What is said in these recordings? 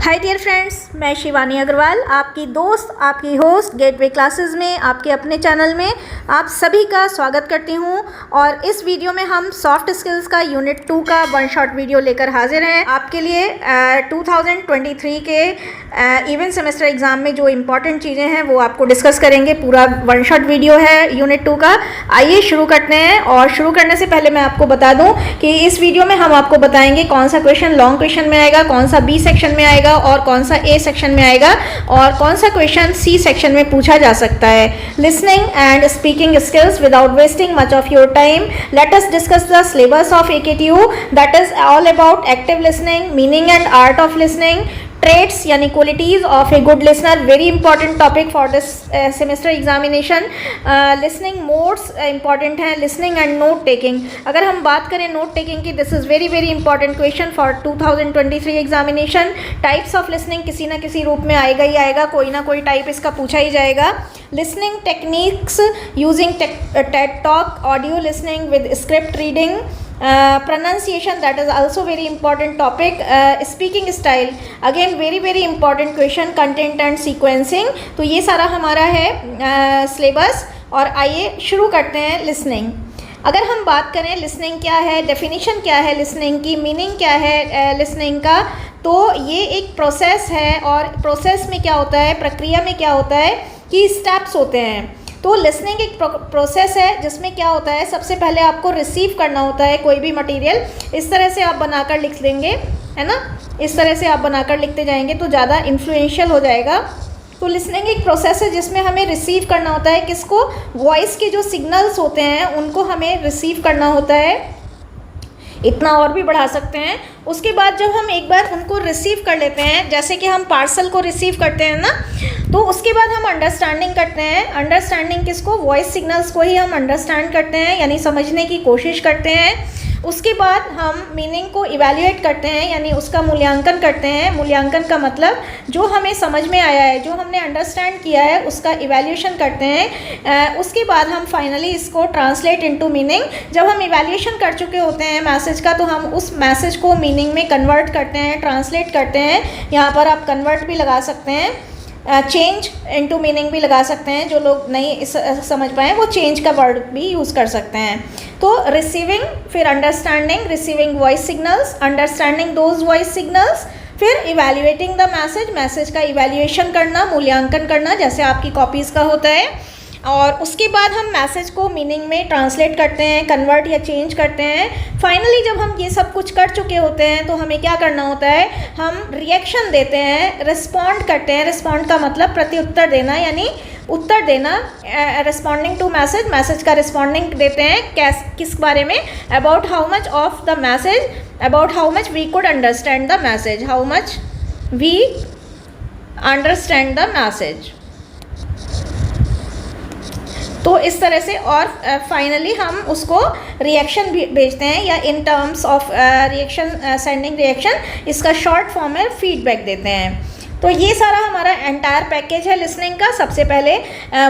Hi dear friends, मैं शिवानी अग्रवाल, आपकी दोस्त, आपकी होस्ट गेटवे क्लासेस में, आपके अपने चैनल में आप सभी का स्वागत करती हूं। और इस वीडियो में हम सॉफ्ट स्किल्स का यूनिट 2 का वन शॉट वीडियो लेकर हाजिर हैं आपके लिए। 2023 के इवेंट सेमेस्टर एग्ज़ाम में जो इम्पॉर्टेंट चीज़ें हैं वो आपको डिस्कस करेंगे। पूरा वन शॉट वीडियो है यूनिट 2 का। आइए शुरू करते हैं। और शुरू करने से पहले मैं आपको बता दूं कि इस वीडियो में हम आपको बताएंगे कौन सा क्वेश्चन लॉन्ग क्वेश्चन में आएगा, कौन सा बी सेक्शन में आएगा और कौन सा ए सेक्शन में आएगा और कौन सा क्वेश्चन सी सेक्शन में पूछा जा सकता है। Listening and speaking skills without wasting much of your time, let us discuss the syllabus of AKTU, that is all about active listening, meaning and art of listening, traits यानी qualities of a good listener, very important topic for this semester examination. Listening modes important है, listening and note taking. अगर हम बात करें note taking की, this is very very important question for 2023 examination. Types of listening किसी ना किसी रूप में आएगा ही आएगा, कोई ना कोई टाइप इसका पूछा ही जाएगा। Listening techniques using Ted talk, audio listening with script reading, pronunciation, that is also very important topic. Speaking style again very very important question, content and sequencing। तो ये सारा हमारा है सिलेबस। और आइए शुरू करते हैं लिसनिंग। अगर हम बात करें लिसनिंग क्या है, डेफिनेशन क्या है लिसनिंग की, मीनिंग क्या है लिसनिंग का, तो ये एक प्रोसेस है। और प्रोसेस में क्या होता है, प्रक्रिया में क्या होता है कि स्टेप्स होते हैं। तो लिसनिंग एक प्रोसेस है जिसमें क्या होता है, सबसे पहले आपको रिसीव करना होता है कोई भी मटेरियल। इस तरह से आप बनाकर लिख लेंगे, है ना, इस तरह से आप बनाकर लिखते जाएंगे तो ज़्यादा इन्फ्लुएंशियल हो जाएगा। तो लिसनिंग एक प्रोसेस है जिसमें हमें रिसीव करना होता है, किसको, वॉइस के जो सिग्नल्स होते हैं उनको हमें रिसीव करना होता है। इतना और भी बढ़ा सकते हैं। उसके बाद जब हम एक बार उनको रिसीव कर लेते हैं, जैसे कि हम पार्सल को रिसीव करते हैं ना, तो उसके बाद हम अंडरस्टैंडिंग करते हैं। अंडरस्टैंडिंग किसको, वॉइस सिग्नल्स को ही हम अंडरस्टैंड करते हैं, यानी समझने की कोशिश करते हैं। उसके बाद हम मीनिंग को इवैल्यूएट करते हैं, यानी उसका मूल्यांकन करते हैं। मूल्यांकन का मतलब जो हमें समझ में आया है, जो हमने अंडरस्टैंड किया है, उसका इवैल्यूएशन करते हैं। उसके बाद हम फाइनली इसको ट्रांसलेट इनटू मीनिंग। जब हम इवैल्यूएशन कर चुके होते हैं मैसेज का, तो हम उस मैसेज को मीनिंग में कन्वर्ट करते हैं, ट्रांसलेट करते हैं। यहाँ पर आप कन्वर्ट भी लगा सकते हैं, चेंज इनटू मीनिंग भी लगा सकते हैं। जो लोग नहीं समझ पाए वो चेंज का वर्ड भी यूज़ कर सकते हैं। तो रिसीविंग, फिर understanding, receiving voice signals, understanding those voice signals, फिर इवैल्यूएटिंग द मैसेज, मैसेज का इवैल्यूएशन करना, मूल्यांकन करना, जैसे आपकी कॉपीज़ का होता है। और उसके बाद हम मैसेज को मीनिंग में ट्रांसलेट करते हैं, कन्वर्ट या चेंज करते हैं। फाइनली जब हम ये सब कुछ कर चुके होते हैं तो हमें क्या करना होता है, हम रिएक्शन देते हैं, रिस्पॉन्ड करते हैं। रिस्पॉन्ड का मतलब प्रत्युत्तर देना, यानी उत्तर देना। रिस्पॉन्डिंग टू मैसेज, मैसेज का रिस्पॉन्डिंग देते हैं किस बारे में, about how much of the message, about how much we could understand the message, how much we understand the message. तो इस तरह से। और फाइनली हम उसको रिएक्शन भेजते हैं, या in terms of reaction, sending reaction, इसका शॉर्ट फॉर्म है फीडबैक देते हैं। तो ये सारा हमारा एंटायर पैकेज है लिसनिंग का। सबसे पहले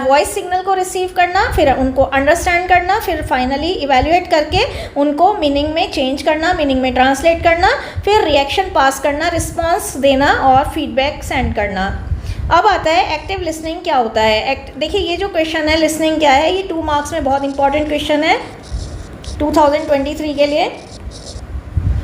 वॉइस सिग्नल को रिसीव करना, फिर उनको अंडरस्टैंड करना, फिर फाइनली इवैल्यूएट करके उनको मीनिंग में चेंज करना, मीनिंग में ट्रांसलेट करना, फिर रिएक्शन पास करना, रिस्पॉन्स देना और फीडबैक सेंड करना। अब आता है एक्टिव लिसनिंग क्या होता है। देखिए ये जो क्वेश्चन है लिसनिंग क्या है, ये 2 मार्क्स में बहुत इंपॉर्टेंट क्वेश्चन है 2023 के लिए।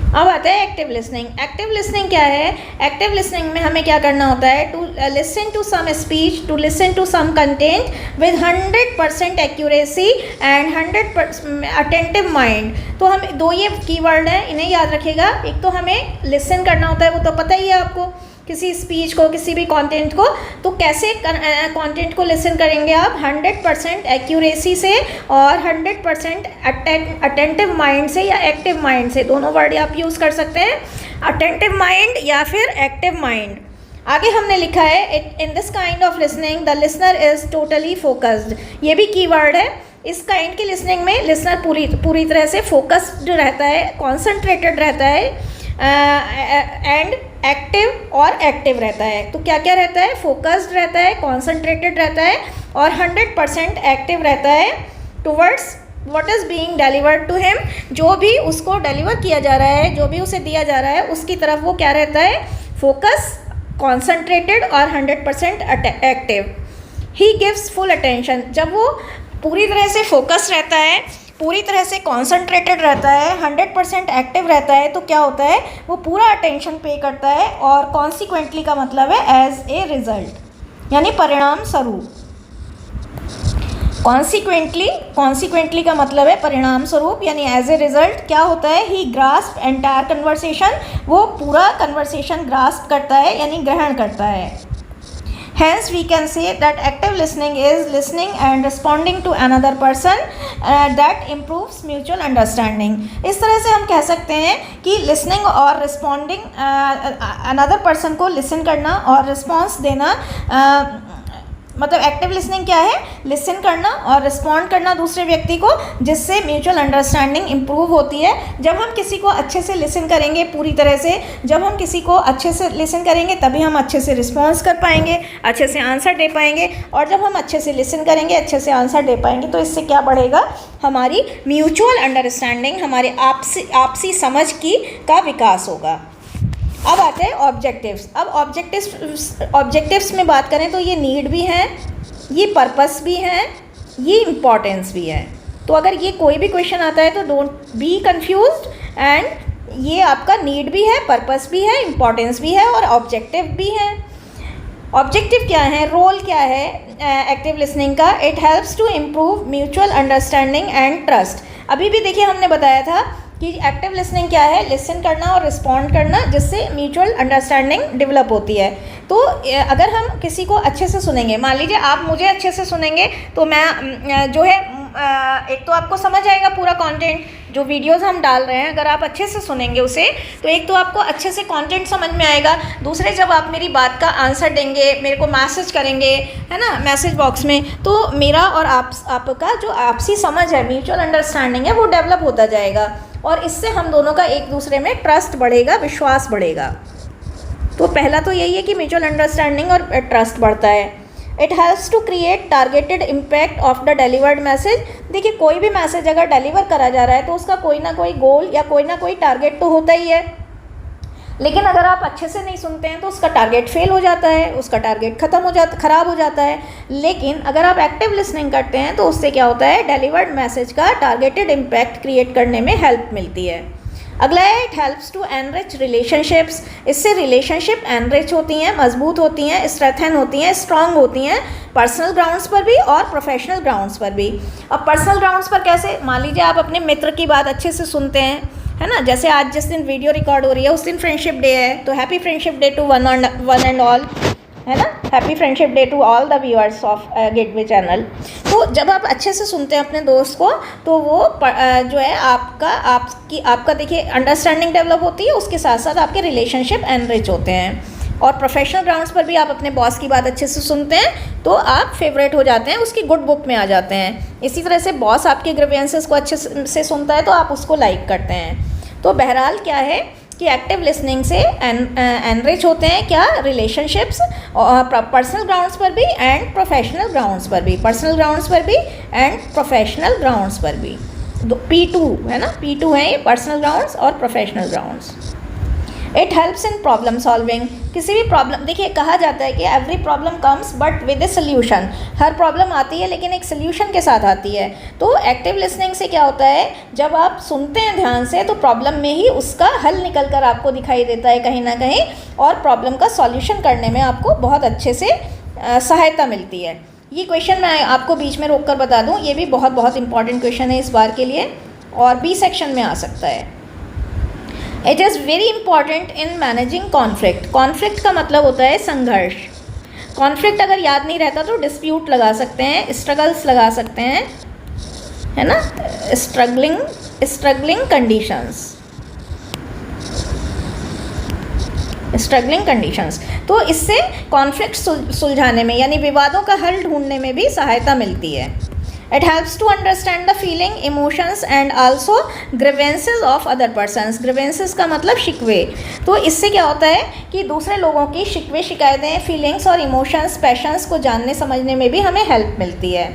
अब आता है एक्टिव लिसनिंग। एक्टिव लिसनिंग क्या है, एक्टिव लिसनिंग में हमें क्या करना होता है, to listen to some speech, to listen to some content with 100% accuracy and 100% attentive mind. तो हम 2 ये कीवर्ड हैं, इन्हें याद रखिएगा। एक तो हमें लिसन करना होता है, वो तो पता ही है आपको, किसी स्पीच को, किसी भी कंटेंट को। तो कैसे कंटेंट को लिसन करेंगे आप, 100% एक्यूरेसी से और 100% अटेंटिव माइंड से या एक्टिव माइंड से। दोनों वर्ड आप यूज़ कर सकते हैं, अटेंटिव माइंड या फिर एक्टिव माइंड। आगे हमने लिखा है in this kind of listening the listener is totally focused. ये भी कीवर्ड है। इस काइंड की लिसनिंग में लिसनर पूरी तरह से फोकस्ड रहता है, कॉन्सेंट्रेटेड रहता है, एंड एक्टिव और एक्टिव रहता है। तो क्या क्या रहता है, फोकस्ड रहता है, कॉन्सेंट्रेटेड रहता है और 100% एक्टिव रहता है towards what is being delivered to him. जो भी उसको डिलीवर किया जा रहा है, जो भी उसे दिया जा रहा है, उसकी तरफ वो क्या रहता है, फोकस कॉन्सेंट्रेटेड और 100% active. He gives full attention, जब वो पूरी तरह से फोकस रहता है, पूरी तरह से कॉन्सेंट्रेटेड रहता है, 100% एक्टिव रहता है, तो क्या होता है, वो पूरा अटेंशन पे करता है। और कॉन्सिक्वेंटली का मतलब है एज ए रिजल्ट, यानी परिणाम स्वरूप। कॉन्सिक्वेंटली का मतलब है परिणाम स्वरूप, यानी एज ए रिजल्ट क्या होता है, ही ग्रास्प एंटायर कन्वर्सेशन, वो पूरा कन्वर्सेशन ग्रास्प करता है यानी ग्रहण करता है। Hence we can say that active listening is listening and responding to another person that improves mutual understanding। इस तरह से हम कह सकते हैं कि listening और responding another person को listen करना और response देना, मतलब एक्टिव लिसनिंग क्या है, लिसन करना और रिस्पॉन्ड करना दूसरे व्यक्ति को, जिससे म्यूचुअल अंडरस्टैंडिंग इम्प्रूव होती है। जब हम किसी को अच्छे से लिसन करेंगे पूरी तरह से, जब हम किसी को अच्छे से लिसन करेंगे तभी हम अच्छे से रिस्पॉन्स कर पाएंगे, अच्छे से आंसर दे पाएंगे। और जब हम अच्छे से लिसन करेंगे, अच्छे से आंसर दे पाएंगे, तो इससे क्या बढ़ेगा, हमारी म्यूचुअल अंडरस्टैंडिंग, हमारी आपसी समझ का विकास होगा। अब आते हैं ऑब्जेक्टिव्स। अब ऑब्जेक्टिव्स में बात करें तो ये नीड भी हैं, ये पर्पस भी हैं, ये इम्पॉर्टेंस भी है। तो अगर ये कोई भी क्वेश्चन आता है तो डोंट बी कंफ्यूज्ड, एंड ये आपका नीड भी है, पर्पस भी है, इम्पॉर्टेंस भी है और ऑब्जेक्टिव भी है। ऑब्जेक्टिव क्या है, रोल क्या है एक्टिव लिसनिंग का, it helps to improve mutual understanding and trust. अभी भी देखिए हमने बताया था कि एक्टिव लिसनिंग क्या है, लिसन करना और रिस्पॉन्ड करना, जिससे म्यूचुअल अंडरस्टैंडिंग डेवलप होती है। तो अगर हम किसी को अच्छे से सुनेंगे, मान लीजिए आप मुझे अच्छे से सुनेंगे तो मैं जो है एक तो आपको समझ आएगा पूरा कंटेंट, जो वीडियोस हम डाल रहे हैं, अगर आप अच्छे से सुनेंगे उसे तो एक तो आपको अच्छे से कंटेंट समझ में आएगा। दूसरे, जब आप मेरी बात का आंसर देंगे, मेरे को मैसेज करेंगे, है ना, मैसेज बॉक्स में, तो मेरा और आपका जो आपसी समझ है, म्यूचुअल अंडरस्टैंडिंग है, वो डेवलप होता जाएगा और इससे हम दोनों का एक दूसरे में ट्रस्ट बढ़ेगा, विश्वास बढ़ेगा। तो पहला तो यही है कि म्यूचुअल अंडरस्टैंडिंग और ट्रस्ट बढ़ता है। It helps to create targeted impact of the delivered message. देखिए कोई भी मैसेज अगर डिलीवर करा जा रहा है तो उसका कोई ना कोई गोल या कोई ना कोई टारगेट तो होता ही है, लेकिन अगर आप अच्छे से नहीं सुनते हैं तो उसका टारगेट फेल हो जाता है, उसका टारगेट ख़राब हो जाता है। लेकिन अगर आप एक्टिव लिसनिंग करते हैं तो उससे क्या होता है, डिलीवर्ड मैसेज का टारगेटेड इम्पैक्ट क्रिएट करने में हेल्प मिलती है। अगला है it helps to enrich relationships. इससे रिलेशनशिप एनरिच होती हैं, मजबूत होती हैं, स्ट्रेंथन होती हैं, स्ट्रांग होती हैं, पर्सनल ग्राउंड्स पर भी और प्रोफेशनल ग्राउंड्स पर भी। अब पर्सनल ग्राउंड्स पर कैसे, मान लीजिए आप अपने मित्र की बात अच्छे से सुनते हैं, है ना, जैसे आज जिस दिन वीडियो रिकॉर्ड हो रही है उस दिन फ्रेंडशिप डे है, तो happy friendship day to one and all, है ना, happy friendship day to all the viewers of Gateway channel. तो जब आप अच्छे से सुनते हैं अपने दोस्त को तो वो जो है आपका देखिए अंडरस्टैंडिंग डेवलप होती है, उसके साथ साथ आपके रिलेशनशिप एनरिच होते हैं। और प्रोफेशनल ग्राउंड्स पर भी आप अपने बॉस की बात अच्छे से सुनते हैं तो आप फेवरेट हो जाते हैं, उसकी गुड बुक में आ जाते हैं। इसी तरह से बॉस आपके ग्रीवेंसेस को अच्छे से सुनता है तो आप उसको लाइक करते हैं। तो बहरहाल क्या है कि एक्टिव लिसनिंग से एनरिच होते हैं क्या, रिलेशनशिप्स, और पर्सनल ग्राउंड्स पर भी एंड प्रोफेशनल ग्राउंड्स पर भी, पर्सनल ग्राउंड्स पर भी एंड प्रोफेशनल ग्राउंड्स पर भी। P2 है ना, P2 है ये, पर्सनल ग्राउंड्स और professional grounds. It helps in problem solving. किसी भी प्रॉब्लम, देखिए कहा जाता है कि every problem comes but with a solution. Her problem आती है लेकिन एक सोल्यूशन के साथ आती है। तो एक्टिव लिसनिंग से क्या होता है, जब आप सुनते हैं ध्यान से तो प्रॉब्लम में ही उसका हल निकल कर आपको दिखाई देता है कहीं ना कहीं, और प्रॉब्लम का सॉल्यूशन करने में आपको बहुत अच्छे से सहायता मिलती है। ये क्वेश्चन मैं आपको बीच में रोक कर बता दूँ, ये भी बहुत इंपॉर्टेंट क्वेश्चन है इस बार के लिए और बी सेक्शन में आ सकता है। It is very important in managing conflict. Conflict का मतलब होता है संघर्ष। कॉन्फ्लिक्ट अगर याद नहीं रहता तो डिस्प्यूट लगा सकते हैं, स्ट्रगल्स लगा सकते हैं, है ना, स्ट्रगलिंग कंडीशंस। तो इससे कॉन्फ्लिक्ट सुलझाने में यानी विवादों का हल ढूंढने में भी सहायता मिलती है। It helps to understand the feeling, emotions and also grievances of other persons. Grievances का मतलब शिकवे। तो इससे क्या होता है कि दूसरे लोगों की शिकवे, शिकायतें, फीलिंग्स और इमोशंस, पैशंस को जानने समझने में भी हमें हेल्प मिलती है।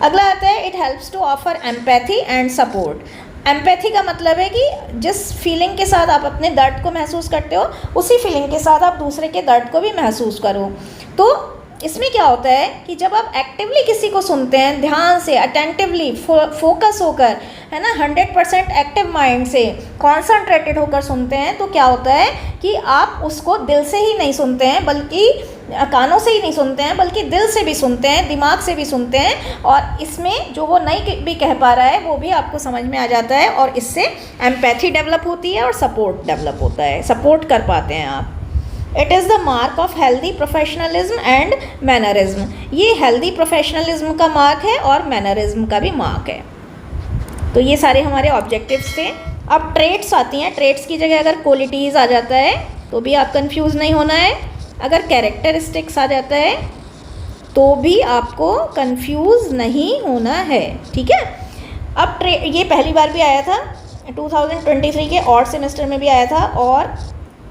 अगला आता है it helps to offer empathy and support. Empathy का मतलब है कि जिस फीलिंग के साथ आप अपने दर्द को महसूस करते हो उसी फीलिंग के साथ आप दूसरे के दर्द को भी महसूस करो। तो इसमें क्या होता है कि जब आप एक्टिवली किसी को सुनते हैं, ध्यान से, अटेंटिवली, फोकस होकर, है ना, 100% एक्टिव माइंड से, कॉन्सनट्रेटेड होकर सुनते हैं, तो क्या होता है कि आप उसको दिल से ही नहीं सुनते हैं, बल्कि कानों से ही नहीं सुनते हैं, बल्कि दिल से भी सुनते हैं, दिमाग से भी सुनते हैं, और इसमें जो वो नहीं भी कह पा रहा है वो भी आपको समझ में आ जाता है, और इससे एम्पैथी डेवलप होती है और सपोर्ट डेवलप होता है, सपोर्ट कर पाते हैं आप। It is the mark of healthy professionalism and mannerism. ये हेल्दी प्रोफेशनलिज्म का मार्क है और मैनरिज्म का भी मार्क है। तो ये सारे हमारे ऑब्जेक्टिव्स थे। अब ट्रेट्स आती हैं। ट्रेट्स की जगह अगर क्वालिटीज़ आ जाता है तो भी आप कंफ्यूज नहीं होना है, अगर कैरेक्टरिस्टिक्स आ जाता है तो भी आपको कंफ्यूज नहीं होना है, ठीक है। अब ये पहली बार भी आया था 2023 के और सेमेस्टर में भी आया था, और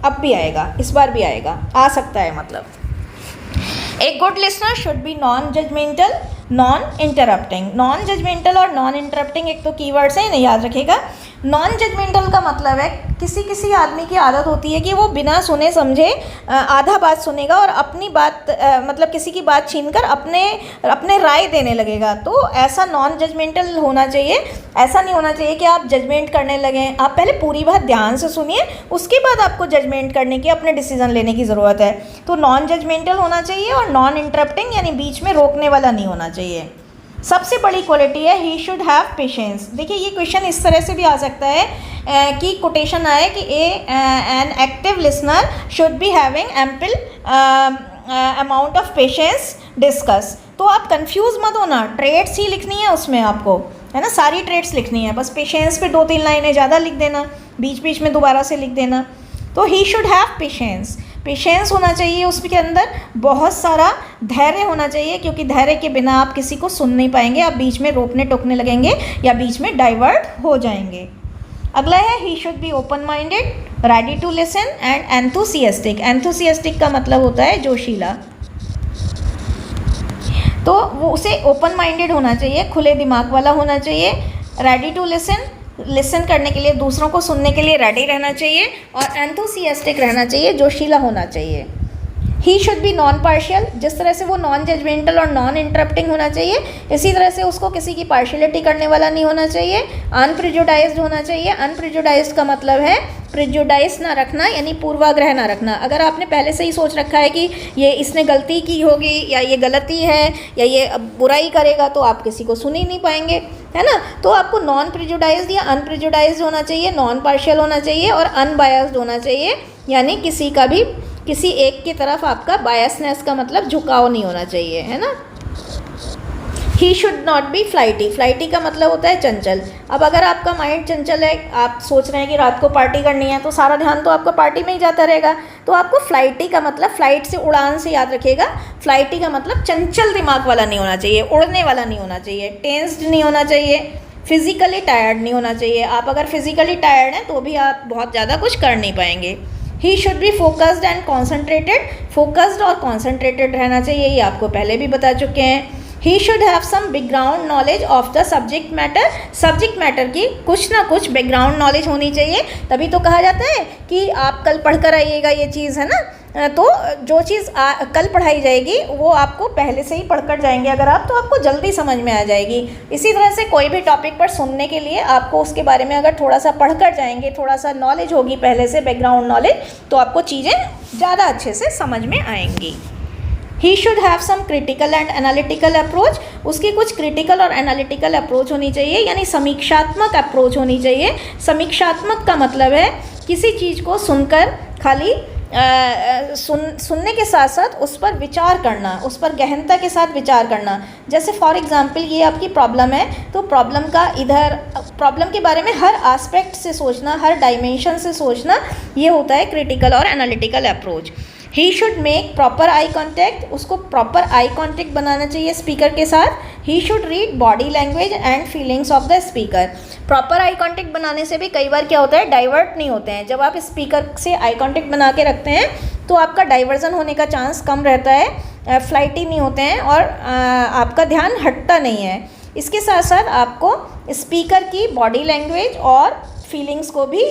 अब भी आएगा, इस बार भी आएगा, आ सकता है मतलब। A good listener should be non judgemental, non interrupting. Non judgemental और नॉन इंटरप्टिंग एक तो कीवर्ड्स हैं, इन्हें याद रखिएगा। नॉन जजमेंटल का मतलब है किसी आदमी की आदत होती है कि वो बिना सुने समझे आधा बात सुनेगा और अपनी बात मतलब किसी की बात छीनकर अपने राय देने लगेगा। तो ऐसा नॉन जजमेंटल होना चाहिए। ऐसा नहीं होना चाहिए कि आप जजमेंट करने लगें। आप पहले पूरी बात ध्यान से सुनिए, उसके बाद आपको जजमेंट करने की, अपने डिसीजन लेने की ज़रूरत है। तो नॉन जजमेंटल होना चाहिए और नॉन इंटरप्टिंग यानी बीच में रोकने वाला नहीं होना चाहिए। सबसे बड़ी क्वालिटी है ही शुड हैव पेशेंस। देखिए ये क्वेश्चन इस तरह से भी आ सकता है कि कोटेशन आए कि an active listener should be having ample amount of patience discuss. तो आप कंफ्यूज मत होना, ट्रेड्स ही लिखनी है उसमें आपको, है ना, सारी ट्रेड्स लिखनी है, बस पेशेंस पे 2-3 लाइनें ज़्यादा लिख देना, बीच बीच में दोबारा से लिख देना। तो ही शुड हैव पेशेंस, पेशेंस होना चाहिए उसके अंदर, बहुत सारा धैर्य होना चाहिए, क्योंकि धैर्य के बिना आप किसी को सुन नहीं पाएंगे, आप बीच में रोकने टोकने लगेंगे या बीच में डाइवर्ट हो जाएंगे। अगला है he should be open minded, ready to listen and enthusiastic. Enthusiastic का मतलब होता है जोशीला। तो वो उसे ओपन माइंडेड होना चाहिए, खुले दिमाग वाला होना चाहिए, रेडी टू लिसन करने के लिए, दूसरों को सुनने के लिए रेडी रहना चाहिए, और एंथुसियास्टिक रहना चाहिए, जोशीला होना चाहिए। ही शुड बी नॉन पार्शियल, जिस तरह से वो नॉन जजमेंटल और नॉन इंटरप्टिंग होना चाहिए, इसी तरह से उसको किसी की पार्शियलिटी करने वाला नहीं होना चाहिए। अनप्रिजुडाइज्ड होना चाहिए। अनप्रिजुडाइज्ड का मतलब है प्रिजुडाइज ना रखना, यानी पूर्वाग्रह ना रखना। अगर आपने पहले से ही सोच रखा है कि ये इसने गलती की होगी या ये गलती है या ये बुराई करेगा, तो आप किसी को सुन ही नहीं पाएंगे, है ना। तो आपको नॉन प्रिजुडाइज्ड या अनप्रिजुडाइज्ड होना चाहिए, नॉन पार्शियल होना चाहिए और अनबायस्ड होना चाहिए, यानी किसी एक की तरफ आपका बायसनेस का मतलब झुकाव नहीं होना चाहिए, है ना। He should not be flighty. Flighty का मतलब होता है चंचल। अब अगर आपका माइंड चंचल है, आप सोच रहे हैं कि रात को पार्टी करनी है, तो सारा ध्यान तो आपका पार्टी में ही जाता रहेगा। तो आपको फ्लाइटी का मतलब, फ्लाइट से उड़ान से याद रखिएगा, फ्लाइटी का मतलब चंचल दिमाग वाला नहीं होना चाहिए, उड़ने वाला नहीं होना चाहिए, टेंस्ड नहीं होना चाहिए, फिजिकली टायर्ड नहीं होना चाहिए। आप अगर फिजिकली टायर्ड हैं तो भी आप बहुत ज़्यादा कुछ कर नहीं पाएंगे। He should be focused and concentrated. Focused और कॉन्सेंट्रेटेड रहना चाहिए, ये आपको पहले भी बता चुके हैं। He should have some background knowledge of the subject matter. Subject matter की कुछ ना कुछ बैकग्राउंड नॉलेज होनी चाहिए, तभी तो कहा जाता है कि आप कल पढ़ कर आइएगा, ये चीज़ है ना। तो जो चीज़ कल पढ़ाई जाएगी वो आपको पहले से ही पढ़कर जाएंगे अगर आप, तो आपको जल्दी समझ में आ जाएगी। इसी तरह से कोई भी टॉपिक पर सुनने के लिए आपको उसके बारे में अगर थोड़ा सा पढ़कर जाएंगे, थोड़ा सा नॉलेज होगी पहले से, बैकग्राउंड नॉलेज, तो आपको चीज़ें ज़्यादा अच्छे से समझ में आएंगी। He should have some critical and analytical approach. उसकी कुछ क्रिटिकल और एनालिटिकल अप्रोच होनी चाहिए, यानी समीक्षात्मक अप्रोच होनी चाहिए। समीक्षात्मक का मतलब है किसी चीज़ को सुनकर खाली सुनने के साथ साथ उस पर विचार करना, उस पर गहनता के साथ विचार करना। जैसे फॉर एग्जांपल ये आपकी प्रॉब्लम है, तो प्रॉब्लम के बारे में हर एस्पेक्ट से सोचना, हर डायमेंशन से सोचना, ये होता है क्रिटिकल और analytical approach. He should make proper eye contact. उसको प्रॉपर आई कॉन्टैक्ट बनाना चाहिए स्पीकर के साथ। He should read body language and feelings of the speaker. Proper eye contact बनाने से भी कई बार क्या होता है, डाइवर्ट नहीं होते हैं। जब आप स्पीकर से आई कॉन्टैक्ट बना के रखते हैं तो आपका डाइवर्जन होने का चांस कम रहता है, फ्लाइटी नहीं होते हैं और आपका ध्यान हटता नहीं है। इसके साथ साथ आपको स्पीकर की बॉडी लैंग्वेज और फीलिंग्स को भी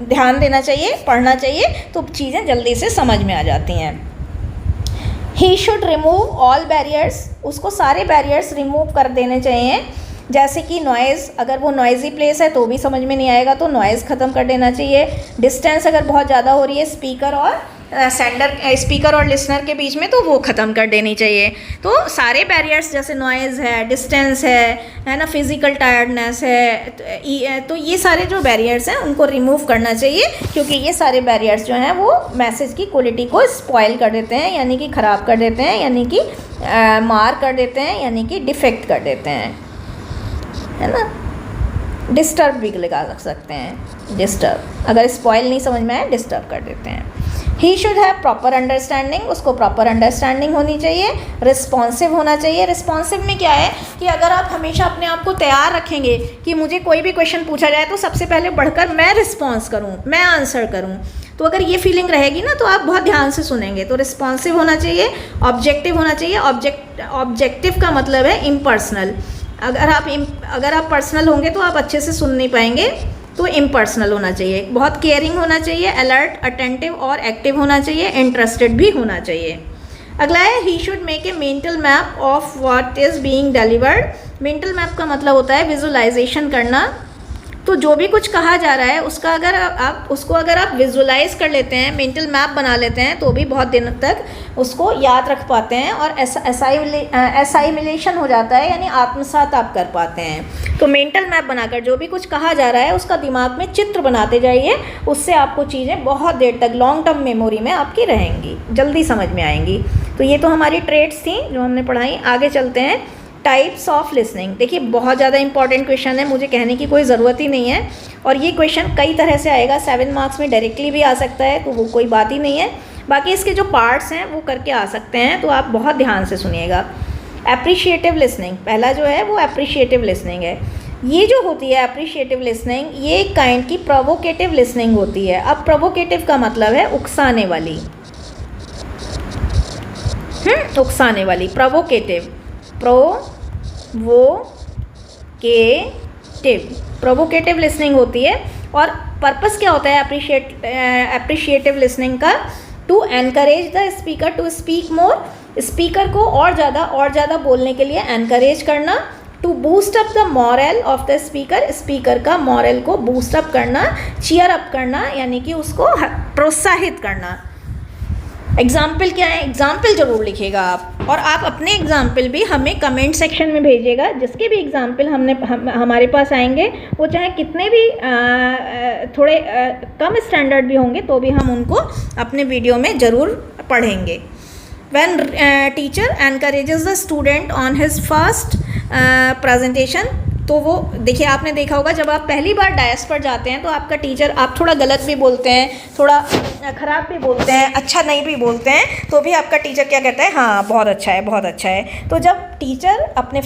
ध्यान देना चाहिए, पढ़ना चाहिए, तो चीज़ें जल्दी से समझ में आ जाती हैं। He should remove all barriers, उसको सारे बैरियर्स रिमूव कर देने चाहिए, जैसे कि नॉइज़, अगर वो नॉइज़ी प्लेस है तो भी समझ में नहीं आएगा, तो नॉइज़ ख़त्म कर देना चाहिए। डिस्टेंस अगर बहुत ज़्यादा हो रही है स्पीकर और लिसनर के बीच में, तो वो ख़त्म कर देनी चाहिए। तो सारे बैरियर्स जैसे नॉइज़ है, डिस्टेंस है ना, फिज़िकल टायर्डनेस है, तो ये सारे जो बैरियर्स हैं उनको रिमूव करना चाहिए, क्योंकि ये सारे बैरियर्स जो हैं वो मैसेज की क्वालिटी को स्पॉइल कर देते हैं, यानी कि ख़राब कर देते हैं, यानी कि मार कर देते हैं, यानी कि डिफेक्ट कर देते हैं, है ना। डिस्टर्ब भी लगा सकते हैं, डिस्टर्ब, अगर स्पॉइल नहीं समझ में आए डिस्टर्ब कर देते हैं। He should have proper understanding, उसको प्रॉपर अंडरस्टैंडिंग होनी चाहिए। रिस्पॉन्सिव होना चाहिए। रिस्पॉन्सिव में क्या है कि अगर आप हमेशा अपने आप को तैयार रखेंगे कि मुझे कोई भी क्वेश्चन पूछा जाए तो सबसे पहले बढ़कर मैं रिस्पॉन्स करूँ, मैं आंसर करूँ, तो अगर ये फीलिंग रहेगी ना तो आप बहुत ध्यान से सुनेंगे। तो रिस्पॉन्सिव होना चाहिए, ऑब्जेक्टिव होना चाहिए। ऑब्जेक्टिव का मतलब है इम्पर्सनल। अगर आप पर्सनल होंगे तो आप अच्छे से सुन नहीं पाएंगे, तो इम्पर्सनल होना चाहिए। बहुत केयरिंग होना चाहिए, अलर्ट, अटेंटिव और एक्टिव होना चाहिए, इंटरेस्टेड भी होना चाहिए। अगला है he should make a mental map of what is being delivered. Mental map का मतलब होता है विजुअलाइजेशन करना। तो जो भी कुछ कहा जा रहा है उसका अगर आप विजुअलाइज कर लेते हैं, मेंटल मैप बना लेते हैं, तो भी बहुत दिनों तक उसको याद रख पाते हैं और एसाइमिलेशन हो जाता है, यानी आत्मसात आप कर पाते हैं। तो मेंटल मैप बनाकर जो भी कुछ कहा जा रहा है उसका दिमाग में चित्र बनाते जाइए, उससे आपको चीज़ें बहुत देर तक लॉन्ग टर्म मेमोरी में आपकी रहेंगी, जल्दी समझ में आएंगी। तो ये तो हमारी ट्रेड्स थी जो हमने पढ़ाई। आगे चलते हैं, टाइप्स ऑफ लिसनिंग। देखिए बहुत ज़्यादा इंपॉर्टेंट क्वेश्चन है, मुझे कहने की कोई ज़रूरत ही नहीं है, और ये क्वेश्चन कई तरह से आएगा। 7 मार्क्स में डायरेक्टली भी आ सकता है, तो वो कोई बात ही नहीं है। बाकी इसके जो पार्ट्स हैं वो करके आ सकते हैं, तो आप बहुत ध्यान से सुनिएगा। एप्रिशिएटिव लिसनिंग, पहला जो है वो एप्रिशिएटिव लिसनिंग है। ये जो होती है एप्रिशिएटिव लिसनिंग, ये एक काइंड की प्रोवोकेटिव लिसनिंग होती है। अब प्रोवोकेटिव का मतलब है उकसाने वाली, उकसाने वाली, प्रोवोकेटिव, प्रोवोकेटिव लिसनिंग होती है। और पर्पस क्या होता है एप्रिशिएटिव लिसनिंग का? To encourage the speaker to speak more, speaker को और ज़्यादा बोलने के लिए एनकरेज करना। To boost up the morale of the speaker, speaker का मॉरल को बूस्ट अप करना, चीयर अप करना, यानी कि उसको प्रोत्साहित करना। एग्जाम्पल क्या है? एग्जाम्पल ज़रूर लिखिएगा आप, और आप अपने एग्जाम्पल भी हमें कमेंट सेक्शन में भेजिएगा। जिसके भी एग्जाम्पल हमारे पास आएंगे, वो चाहे कितने भी थोड़े कम स्टैंडर्ड भी होंगे, तो भी हम उनको अपने वीडियो में ज़रूर पढ़ेंगे। When teacher encourages the student on his first presentation, तो वो देखिए, आपने देखा होगा जब आप पहली बार डायस पर जाते हैं तो आपका टीचर, आप थोड़ा गलत भी बोलते हैं, थोड़ा ख़राब भी बोलते हैं, अच्छा नहीं भी बोलते हैं, तो भी आपका टीचर क्या कहता है? हाँ, बहुत अच्छा है, बहुत अच्छा है। तो जब टीचर अपने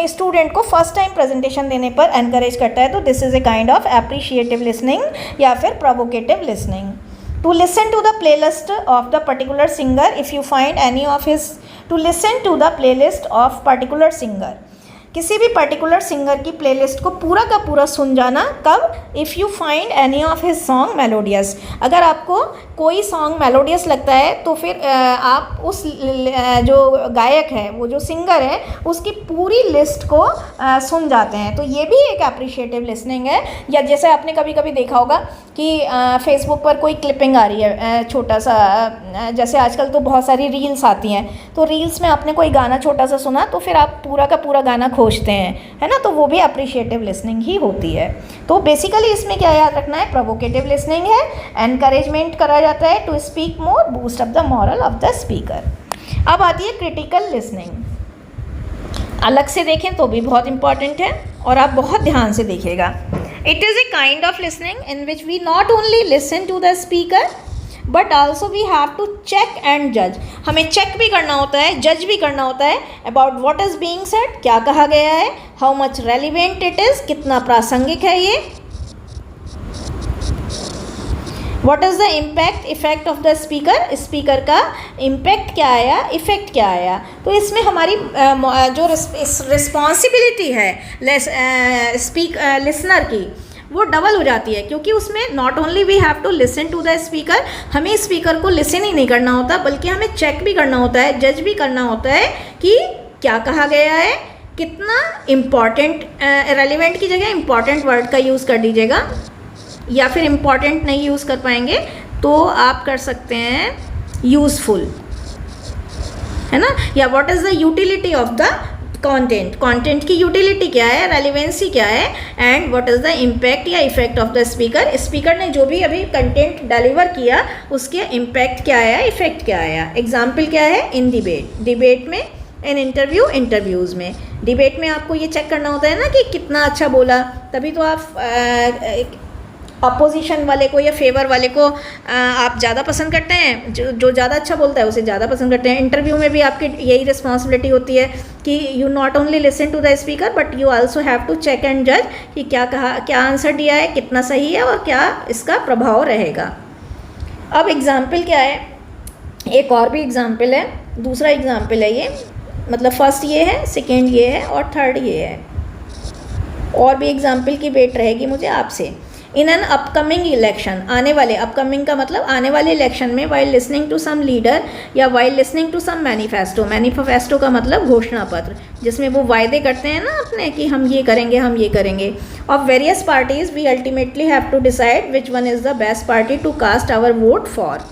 स्टूडेंट को फर्स्ट टाइम प्रेजेंटेशन देने पर एनकरेज करता है, तो this is a kind of appreciative listening या फिर provocative listening. To listen to the playlist of the particular singer if you find any of his, to listen to the playlist of particular singer, किसी भी particular singer की playlist को पूरा का पूरा सुन जाना। कब? If you find any of his song melodious, अगर आपको कोई सॉन्ग मेलोडियस लगता है तो फिर आप उस जो गायक है, वो जो सिंगर है, उसकी पूरी लिस्ट को सुन जाते हैं। तो ये भी एक एप्रिशिएटिव लिसनिंग है। या जैसे आपने कभी कभी देखा होगा कि फेसबुक पर कोई क्लिपिंग आ रही है छोटा सा, जैसे आजकल तो बहुत सारी रील्स आती हैं, तो रील्स में आपने कोई गाना छोटा सा सुना तो फिर आप पूरा का पूरा गाना खोजते हैं, है ना, तो वो भी अप्रिशिएटिव लिसनिंग ही होती है। तो बेसिकली इसमें क्या याद रखना है? प्रोवोकेटिव लिसनिंग है, एनकरेजमेंट करा जाता है to speak more, boost up the morale of the speaker. अब आती है क्रिटिकल लिसनिंग। अलग से देखें तो भी बहुत इंपॉर्टेंट है, और आप बहुत ध्यान से देखिएगा। It is a kind of listening in which we not only listen to the speaker but also we have to check and जज। हमें चेक भी करना होता है, जज भी करना होता है about what is being said, क्या कहा गया है, how much relevant it is, कितना प्रासंगिक है ये। What is the impact effect of the speaker, speaker का इम्पैक्ट क्या आया, इफ़ेक्ट क्या आया। तो इसमें हमारी जो रिस्पॉन्सिबिलिटी है लिसनर की वो डबल हो जाती है, क्योंकि उसमें not only we have to listen to the speaker, हमें स्पीकर को लिसन ही नहीं करना होता बल्कि हमें चेक भी करना होता है, जज भी करना होता है कि क्या कहा गया है, कितना इम्पॉर्टेंट, रेलिवेंट की जगह इम्पॉर्टेंट वर्ड का यूज़ कर दीजिएगा, या फिर इम्पॉर्टेंट नहीं यूज़ कर पाएंगे तो आप कर सकते हैं यूज़फुल, है ना। या what is the utility of the content, content की यूटिलिटी क्या है, रेलिवेंसी क्या है, and what is the impact या effect of the speaker, speaker ने जो भी अभी कंटेंट डिलीवर किया उसके इम्पैक्ट क्या आया, इफेक्ट क्या आया। एग्जाम्पल क्या है, इन डिबेट, डिबेट में, इन इंटरव्यू, इंटरव्यूज़ में। डिबेट में आपको ये चेक करना होता है ना कि कितना अच्छा बोला, तभी तो आप अपोजिशन वाले को या फेवर वाले को आप ज़्यादा पसंद करते हैं, जो ज़्यादा अच्छा बोलता है उसे ज़्यादा पसंद करते हैं। इंटरव्यू में भी आपकी यही रिस्पॉन्सिबिलिटी होती है कि you not only listen to the speaker but you also have to check and जज कि क्या कहा, क्या आंसर दिया है, कितना सही है और क्या इसका प्रभाव रहेगा। अब एग्ज़ाम्पल क्या है, एक और भी एग्ज़ाम्पल है, दूसरा एग्ज़ाम्पल है ये, मतलब फर्स्ट ये है, सेकेंड ये है और थर्ड ये है। और भी एग्ज़ाम्पल की वेट रहेगी मुझे आपसे। इन एन अपकमिंग इलेक्शन, आने वाले, अपकमिंग का मतलब आने वाले इलेक्शन में, while listening to some leader या while listening to some manifesto, manifesto का मतलब घोषणा पत्र, जिसमें वो वायदे करते हैं ना अपने कि हम ये करेंगे, हम ये करेंगे। Of various parties we ultimately have to decide which one is the best party to cast our vote for.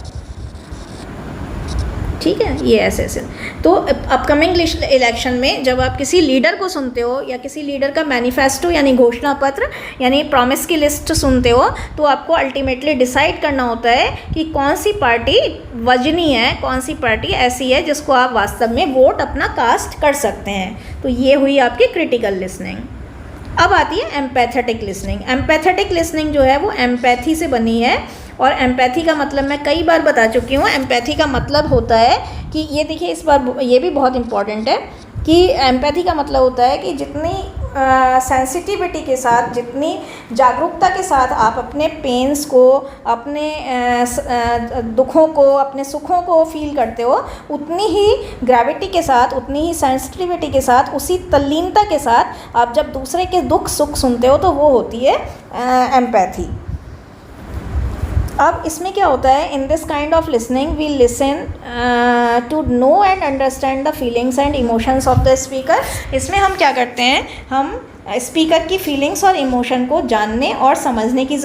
ठीक है, ये ऐसे। तो अपकमिंग इलेक्शन में जब आप किसी लीडर को सुनते हो या किसी लीडर का मैनिफेस्टो यानी घोषणा पत्र यानी प्रॉमिस की लिस्ट सुनते हो, तो आपको अल्टीमेटली डिसाइड करना होता है कि कौन सी पार्टी वजनी है, कौन सी पार्टी ऐसी है जिसको आप वास्तव में वोट अपना कास्ट कर सकते हैं। तो ये हुई आपकी क्रिटिकल लिसनिंग। अब आती है एम्पैथेटिक लिसनिंग। एम्पैथेटिक लिसनिंग जो है वो एम्पैथी से बनी है, और एम्पैथी का मतलब मैं कई बार बता चुकी हूँ। एम्पैथी का मतलब होता है कि ये देखिए, इस बार ये भी बहुत इम्पॉर्टेंट है कि एम्पैथी का मतलब होता है कि जितनी सेंसिटिविटी के साथ, जितनी जागरूकता के साथ आप अपने पेन्स को, अपने दुखों को, अपने सुखों को फील करते हो, उतनी ही ग्रेविटी के साथ, उतनी ही सेंसिटिविटी के साथ, उसी तल्लीनता के साथ आप जब दूसरे के दुख सुख सुनते हो तो वो होती है एम्पैथी। अब इसमें क्या होता है, in this kind of listening we listen to know and understand the feelings and emotions of the speaker. इसमें हम क्या करते हैं, हम स्पीकर की फीलिंग्स और इमोशन को जानने और समझने की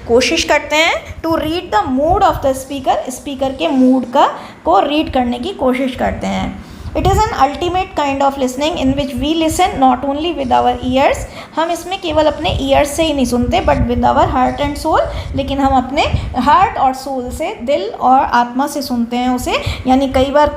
कोशिश करते हैं। To read the mood of the speaker, speaker के मूड को रीड करने की कोशिश करते हैं। It is an ultimate kind of listening in which we listen not only with our ears, हम इसमें केवल अपने ईयर्स से ही नहीं सुनते but with our heart and soul, लेकिन हम अपने हार्ट और सोल से, दिल और आत्मा से सुनते हैं उसे। यानी कई बार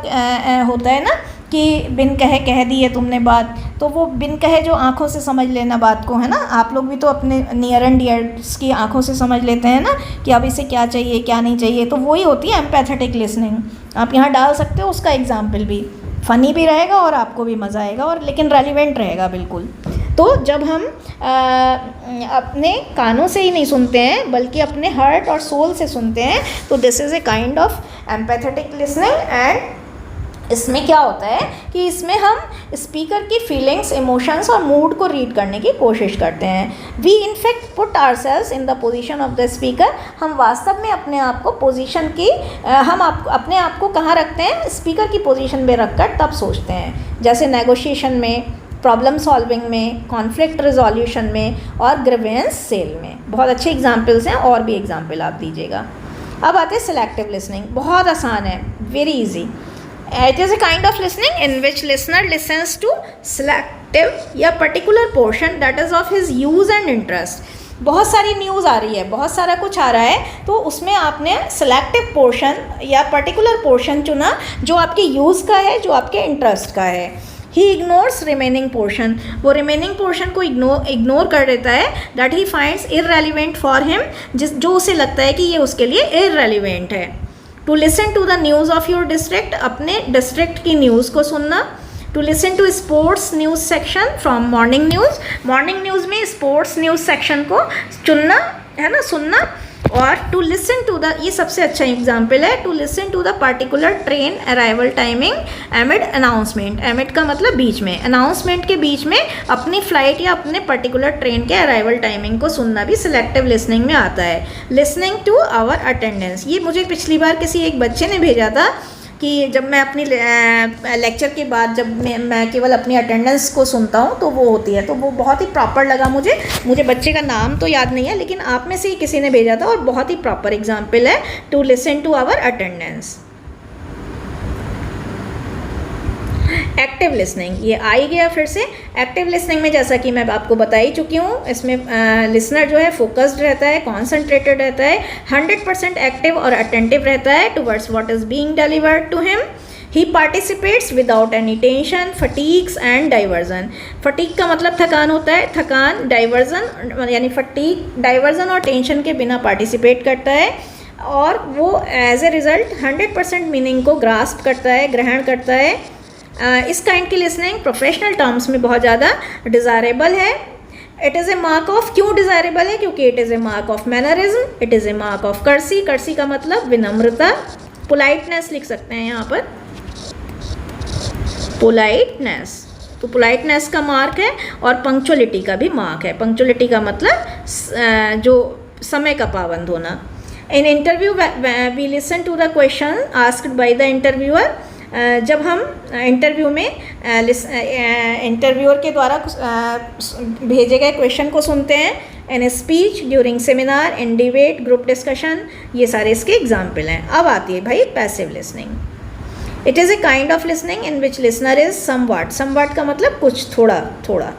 होता है ना कि बिन कहे कह दी है तुमने बात, तो वो बिन कहे जो आँखों से समझ लेना बात को, है ना। आप लोग भी तो अपने नियर एंड डियर्स की आँखों से समझ लेते हैं ना कि अब इसे क्या चाहिए क्या नहीं चाहिए, तो वही होती है एम्पैथेटिक लिसनिंग। आप यहाँ डाल सकते हो उसका एग्जाम्पल भी, फ़नी भी रहेगा और आपको भी मज़ा आएगा, और लेकिन रेलिवेंट रहेगा बिल्कुल। तो जब हम अपने कानों से ही नहीं सुनते हैं बल्कि अपने हार्ट और सोल से सुनते हैं, तो this is a kind of empathetic listening. And इसमें क्या होता है कि इसमें हम स्पीकर की फीलिंग्स, इमोशंस और मूड को रीड करने की कोशिश करते हैं। We in fact put ourselves in the position of the speaker, हम वास्तव में अपने आप को पोजीशन की, अपने आप को कहाँ रखते हैं, स्पीकर की पोजीशन में रखकर तब सोचते हैं। जैसे नेगोशिएशन में, प्रॉब्लम सॉल्विंग में, कॉन्फ्लिक्ट रिजोल्यूशन में और ग्रीवेंस सेल में। बहुत अच्छे एग्जाम्पल्स हैं, और भी एग्जाम्पल आप दीजिएगा। अब आते हैं सिलेक्टिव लिसनिंग। बहुत आसान है, very easy. It is a kind of listening in which listener listens to selective या particular portion that is of his use and interest। बहुत सारी न्यूज़ आ रही है, बहुत सारा कुछ आ रहा है, तो उसमें आपने सेलेक्टिव पोर्शन या पर्टिकुलर पोर्शन चुना जो आपके यूज़ का है, जो आपके इंटरेस्ट का है। ही इग्नोर्स रिमेनिंग पोर्शन, वो रिमेनिंग पोर्शन को इग्नोर कर देता है, that he finds irrelevant for him, जो उसे लगता है कि ये उसके लिए इररेलिवेंट है। To listen to the news of your district, अपने डिस्ट्रिक्ट की न्यूज़ को सुनना। To listen to sports news section from morning news, morning news में स्पोर्ट्स न्यूज़ सेक्शन को चुनना, है ना, सुनना। और टू लिसन टू द, ये सबसे अच्छा एग्जाम्पल है, to listen to the particular train arrival timing amid announcement. Amid का मतलब बीच में, अनाउंसमेंट के बीच में अपनी फ्लाइट या अपने पर्टिकुलर ट्रेन के अराइवल टाइमिंग को सुनना भी सिलेक्टिव लिसनिंग में आता है। लिसनिंग टू आवर अटेंडेंस, ये मुझे पिछली बार किसी एक बच्चे ने भेजा था कि जब मैं अपनी लेक्चर के बाद जब मैं केवल अपनी अटेंडेंस को सुनता हूँ तो वो होती है, तो वो बहुत ही प्रॉपर लगा मुझे बच्चे का नाम तो याद नहीं है, लेकिन आप में से ही किसी ने भेजा था और बहुत ही प्रॉपर एग्जाम्पल है, to listen to our attendance. Active listening, ये आ ही गया फिर से। एक्टिव लिसनिंग में जैसा कि मैं आपको बता ही चुकी हूँ, इसमें लिसनर जो है फोकस्ड रहता है, कॉन्सेंट्रेटेड रहता है, 100% एक्टिव और अटेंटिव रहता है towards what is being delivered to him. He participates without any tension, fatigues and diversion. Fatigue का मतलब थकान होता है, थकान, डाइवर्जन यानी फटीग, डाइवर्जन और टेंशन के बिना पार्टिसिपेट करता है, और वो एज ए रिज़ल्ट 100% मीनिंग को ग्रास्प करता है, ग्रहण करता है। इस काइंड की लिसनिंग प्रोफेशनल टर्म्स में बहुत ज़्यादा डिज़ायरेबल है। It is a mark of, क्यों डिज़ायरेबल है? क्योंकि it is a mark of mannerism, it is a mark of courtesy. Courtesy का मतलब विनम्रता, पोलाइटनेस लिख सकते हैं यहाँ पर, पोलाइटनेस, तो पोलाइटनेस का मार्क है, और पंक्चुअलिटी का भी मार्क है। पंक्चुअलिटी का मतलब जो समय का पाबंद होना। In interview we listen to the question asked by the interviewer. जब हम इंटरव्यू में इंटरव्यूअर के द्वारा भेजे गए क्वेश्चन को सुनते हैं, in speech, during seminar, in debate, group discussion, ये सारे इसके एग्जाम्पल हैं। अब आती है भाई passive listening. It is a kind of listening in which listener is somewhat. Somewhat का मतलब कुछ, थोड़ा थोड़ा,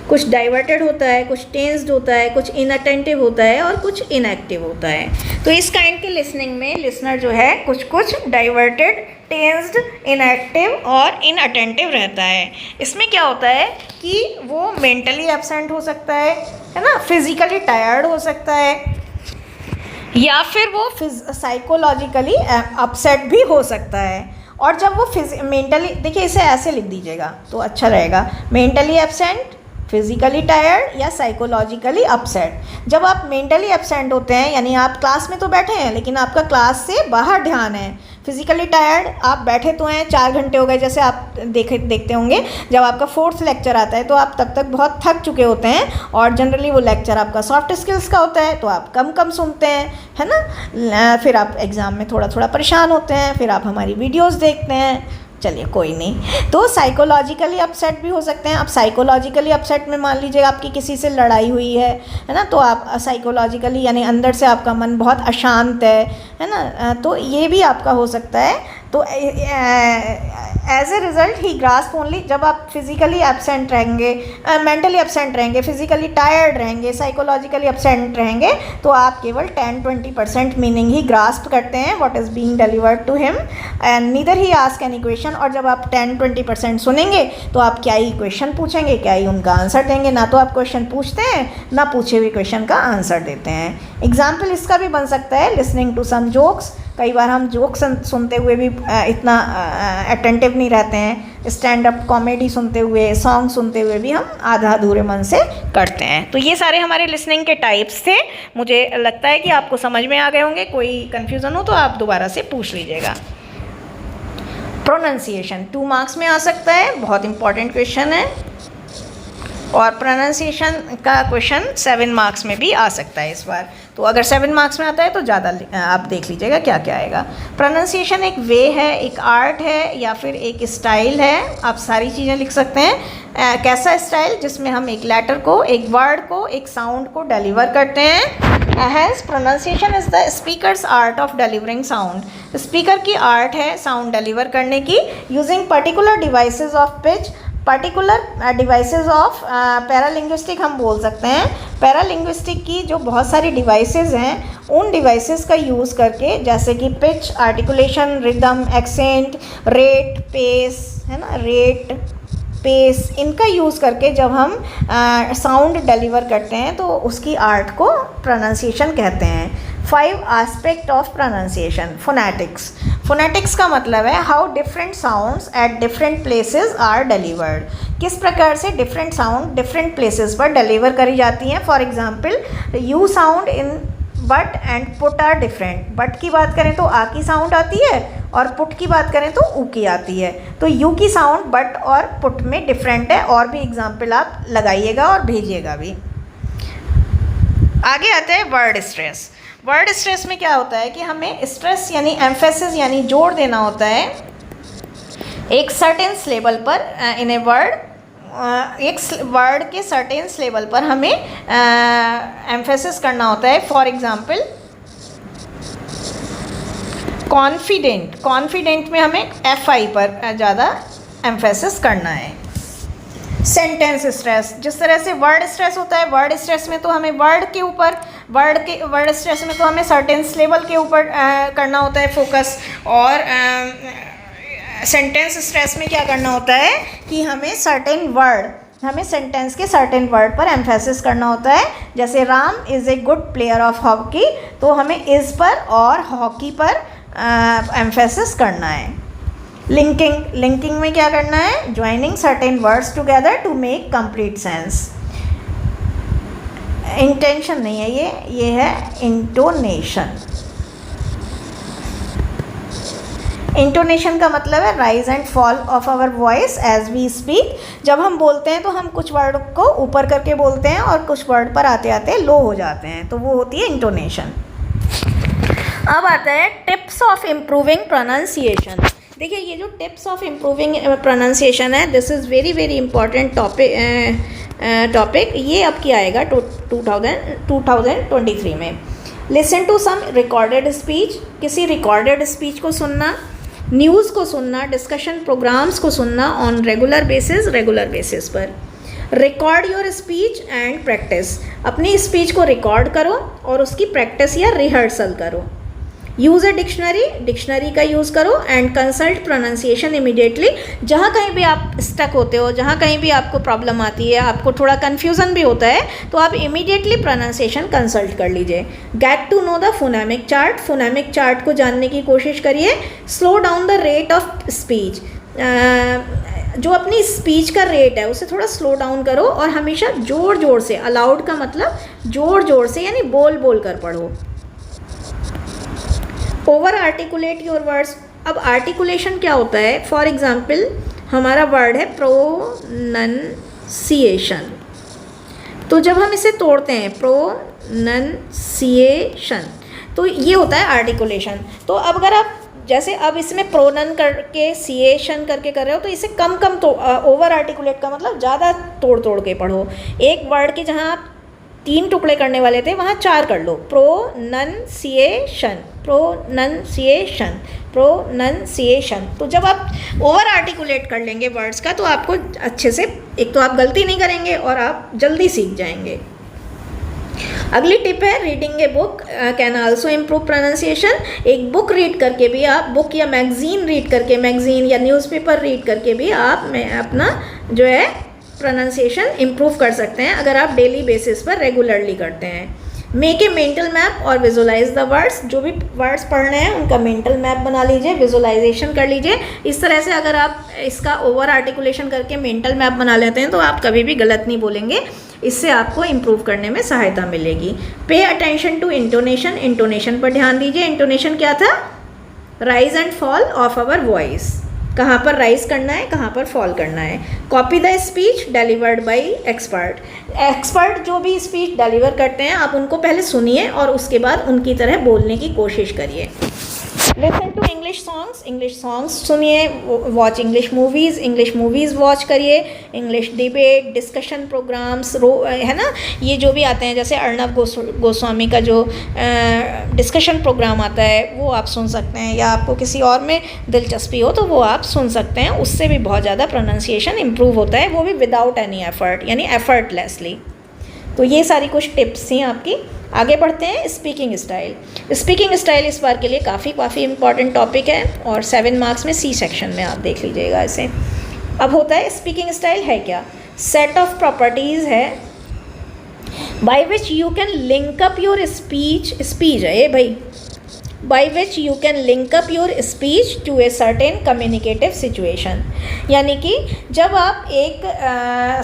कुछ डाइवर्टेड होता है, कुछ टेंस्ड होता है, कुछ इनअटेंटिव होता है, और कुछ इनएक्टिव होता है। तो इस काइंड के लिसनिंग में लिसनर जो है कुछ डाइवर्टेड, टेंस्ड, इनएक्टिव और इनअटेंटिव रहता है। इसमें क्या होता है कि वो मेंटली एब्सेंट हो सकता है ना, फिजिकली टायर्ड हो सकता है, या फिर वो साइकोलॉजिकली अपसेट भी हो सकता है। और जब वो मेंटली, देखिए इसे ऐसे लिख दीजिएगा तो अच्छा रहेगा, मेंटली एब्सेंट, फिजिकली टायर्ड या साइकोलॉजिकली अपसेट। जब आप मेंटली एब्सेंट होते हैं, यानी आप क्लास में तो बैठे हैं लेकिन आपका क्लास से बाहर ध्यान है। फिजिकली टायर्ड, आप बैठे तो हैं, 4 घंटे हो गए, जैसे आप देखते होंगे जब आपका 4th लेक्चर आता है तो आप तब तक बहुत थक चुके होते हैं, और जनरली वो लेक्चर आपका सॉफ्ट स्किल्स का होता है तो आप कम सुनते हैं, है ना। फिर आप एग्ज़ाम में थोड़ा परेशान होते हैं, फिर आप हमारी वीडियोज़ देखते हैं, चलिए कोई नहीं। तो साइकोलॉजिकली अपसेट भी हो सकते हैं। अब साइकोलॉजिकली अपसेट में मान लीजिए आपकी किसी से लड़ाई हुई है ना, तो आप साइकोलॉजिकली यानी अंदर से आपका मन बहुत अशांत है ना, तो ये भी आपका हो सकता है। तो as a result he grasp only, जब आप फिज़िकली एब्सेंट रहेंगे, मेंटली एब्सेंट रहेंगे, फिज़िकली टायर्ड रहेंगे, साइकोलॉजिकली एब्सेंट रहेंगे, तो आप केवल 10-20% मीनिंग ही ग्रास्प करते हैं what is being delivered to him, and neither he ask any question. और जब आप 10-20% सुनेंगे तो आप क्या ही क्वेश्चन पूछेंगे, क्या ही उनका आंसर देंगे। ना तो आप क्वेश्चन पूछते हैं, ना पूछे हुए क्वेश्चन का आंसर देते हैं। एग्जाम्पल इसका भी बन सकता है लिसनिंग टू सम जोक्स। कई बार हम जोक सुनते हुए भी इतना अटेंटिव नहीं रहते हैं। स्टैंड अप कॉमेडी सुनते हुए, सॉन्ग सुनते हुए भी हम आधा अधूरे मन से करते हैं। तो ये सारे हमारे लिसनिंग के टाइप्स थे। मुझे लगता है कि आपको समझ में आ गए होंगे। कोई कन्फ्यूज़न हो तो आप दोबारा से पूछ लीजिएगा। प्रोनाउंसिएशन 2 मार्क्स में आ सकता है, बहुत इंपॉर्टेंट क्वेश्चन है, और प्रोनाउंसिएशन का क्वेश्चन 7 मार्क्स में भी आ सकता है इस बार। तो अगर 7 मार्क्स में आता है तो ज़्यादा आप देख लीजिएगा क्या क्या आएगा। प्रोनाउंसिएशन एक वे है, एक आर्ट है, या फिर एक स्टाइल है। आप सारी चीज़ें लिख सकते हैं। कैसा स्टाइल? जिसमें हम एक लेटर को, एक वर्ड को, एक साउंड को डिलीवर करते हैं। Has pronunciation is the speakers art of delivering sound. Speaker की आर्ट है साउंड डिलीवर करने की, using particular devices of pitch, particular devices of paralinguistic हम बोल सकते हैं। पैरालिंग्विस्टिक की जो बहुत सारी डिवाइसेस हैं, उन डिवाइसेस का यूज़ करके, जैसे कि pitch, articulation, rhythm, accent, rate, pace, है ना, रेट, स्पेस, इनका यूज़ करके जब हम साउंड डिलीवर करते हैं तो उसकी आर्ट को प्रोनाउंसिएशन कहते हैं। 5 aspect of pronunciation. Phonetics. Phonetics का मतलब है how different sounds at different places are delivered, किस प्रकार से डिफरेंट साउंड डिफरेंट प्लेसेस पर डिलीवर करी जाती हैं। For example, you sound in but and put are different. But की बात करें तो आ की साउंड आती है और पुट की बात करें तो ऊ की आती है। तो यू की साउंड बट और पुट में डिफरेंट है। और भी एग्जांपल आप लगाइएगा और भेजिएगा भी। आगे आता है वर्ड स्ट्रेस। वर्ड स्ट्रेस में क्या होता है कि हमें स्ट्रेस यानी एम्फेसिस यानी जोर देना होता है एक सर्टेन सिलेबल पर इन ए वर्ड। एक वर्ड के सर्टेन सिलेबल पर हमें एम्फेसिस करना होता है। For example, confident. कॉन्फिडेंट में हमें FI पर ज़्यादा एम्फेसिस करना है। सेंटेंस स्ट्रेस, जिस तरह से वर्ड स्ट्रेस होता है, वर्ड स्ट्रेस में तो हमें वर्ड के ऊपर, वर्ड स्ट्रेस में तो हमें सर्टेन सिलेबल के ऊपर करना होता है फोकस। और सेंटेंस स्ट्रेस में क्या करना होता है कि हमें सर्टेन वर्ड, हमें सेंटेंस के सर्टेन वर्ड पर एम्फेसिस करना होता है। जैसे Ram is a good player of hockey, तो हमें इज़ पर और हॉकी पर एम्फेसिस करना है। लिंकिंग। लिंकिंग में क्या करना है, joining certain words together to make complete sense. Intention नहीं है ये है इंटोनेशन। इंटोनेशन का मतलब है rise and fall of our voice as we speak. जब हम बोलते हैं तो हम कुछ वर्ड को ऊपर करके बोलते हैं और कुछ वर्ड पर आते आते लो हो जाते हैं, तो वो होती है इंटोनेशन। अब आता है टिप्स ऑफ इम्प्रूविंग प्रोनाउंसिएशन। देखिए, ये जो टिप्स ऑफ इम्प्रूविंग प्रोनाउंसिएशन है, this is very very important topic. ये अब क्या आएगा 2023 में। Listen to some recorded speech. किसी रिकॉर्डेड स्पीच को सुनना, न्यूज़ को सुनना, डिस्कशन प्रोग्राम्स को सुनना ऑन रेगुलर बेसिस पर। Record your speech and practice. अपनी स्पीच को रिकॉर्ड करो और उसकी प्रैक्टिस या रिहर्सल करो। Use a dictionary. डिक्शनरी का यूज़ करो एंड कंसल्ट प्रोनाउंसिएशन इमीडिएटली। जहाँ कहीं भी आप स्टक होते हो, जहाँ कहीं भी आपको प्रॉब्लम आती है, आपको थोड़ा कन्फ्यूज़न भी होता है, तो आप इमीडिएटली प्रोनाउंसिएशन कंसल्ट कर लीजिए। Get to know the phonemic chart. Phonemic chart को जानने की कोशिश करिए। Slow down the rate of speech. जो अपनी स्पीच का रेट है उसे थोड़ा स्लो डाउन करो और हमेशा ज़ोर ज़ोर से, अलाउड का मतलब ज़ोर ज़ोर से यानी बोल बोल कर पढ़ो। Over articulate your words. अब आर्टिकुलेशन क्या होता है, फॉर एग्जाम्पल हमारा वर्ड है प्रोनंसिएशन, तो जब हम इसे तोड़ते हैं प्रोनंसिएशन, तो ये होता है आर्टिकुलेशन। तो अब अगर आप जैसे अब इसमें प्रोनन करके सिएशन करके कर रहे हो तो इसे कम कम तो ओवर आर्टिकुलेट का मतलब ज़्यादा तोड़ तोड़ के पढ़ो। एक वर्ड के जहाँ आप 3 टुकड़े करने वाले थे वहाँ 4 कर लो। Pronunciation, pronunciation, pronunciation. तो जब आप ओवर आर्टिकुलेट कर लेंगे वर्ड्स का तो आपको अच्छे से, एक तो आप गलती नहीं करेंगे और आप जल्दी सीख जाएंगे। अगली टिप है reading a book can also improve pronunciation. एक बुक रीड करके भी आप, बुक या मैगजीन रीड करके, मैगजीन या न्यूज़पेपर रीड करके भी आप अपना जो है प्रोनाउंसिएशन इम्प्रूव कर सकते हैं अगर आप डेली बेसिस पर रेगुलरली करते हैं। मेक ए मेंटल मैप और विजुलाइज द वर्ड्स। जो भी वर्ड्स पढ़ने हैं उनका मेंटल मैप बना लीजिए, विजुलाइजेशन कर लीजिए। इस तरह से अगर आप इसका ओवर आर्टिकुलेशन करके मेंटल मैप बना लेते हैं तो आप कभी भी गलत नहीं बोलेंगे। इससे आपको इम्प्रूव करने में सहायता मिलेगी। पे अटेंशन टू इंटोनेशन। इंटोनेशन पर ध्यान दीजिए। इंटोनेशन क्या था, rise and fall of our voice. कहाँ पर राइज करना है, कहाँ पर फॉल करना है। Copy the speech delivered by expert. Expert जो भी स्पीच डिलीवर करते हैं आप उनको पहले सुनिए और उसके बाद उनकी तरह बोलने की कोशिश करिए। लिसन टू इंग्लिश सॉन्ग्स सुनिए। वॉच इंग्लिश मूवीज़ वॉच करिए। इंग्लिश डिबेट, डिस्कशन प्रोग्राम्स है ना, ये जो भी आते हैं, जैसे अर्णव गोस्वामी का जो डिस्कशन प्रोग्राम आता है वो आप सुन सकते हैं, या आपको किसी और में दिलचस्पी हो तो वो आप सुन सकते हैं। उससे भी बहुत ज़्यादा प्रोनाउंसिएशन इम्प्रूव होता है, वो भी विदाउट एनी एफर्ट यानी एफर्टलेसली। तो ये सारी कुछ टिप्स थी आपकी। आगे बढ़ते हैं स्पीकिंग स्टाइल। स्पीकिंग स्टाइल इस बार के लिए काफ़ी इंपॉर्टेंट टॉपिक है और 7 मार्क्स में सी सेक्शन में आप देख लीजिएगा इसे। अब होता है स्पीकिंग स्टाइल है क्या, सेट ऑफ प्रॉपर्टीज़ है by which you can link up your speech है ये भाई, by which you can link up your speech to a certain communicative situation। यानी कि जब आप एक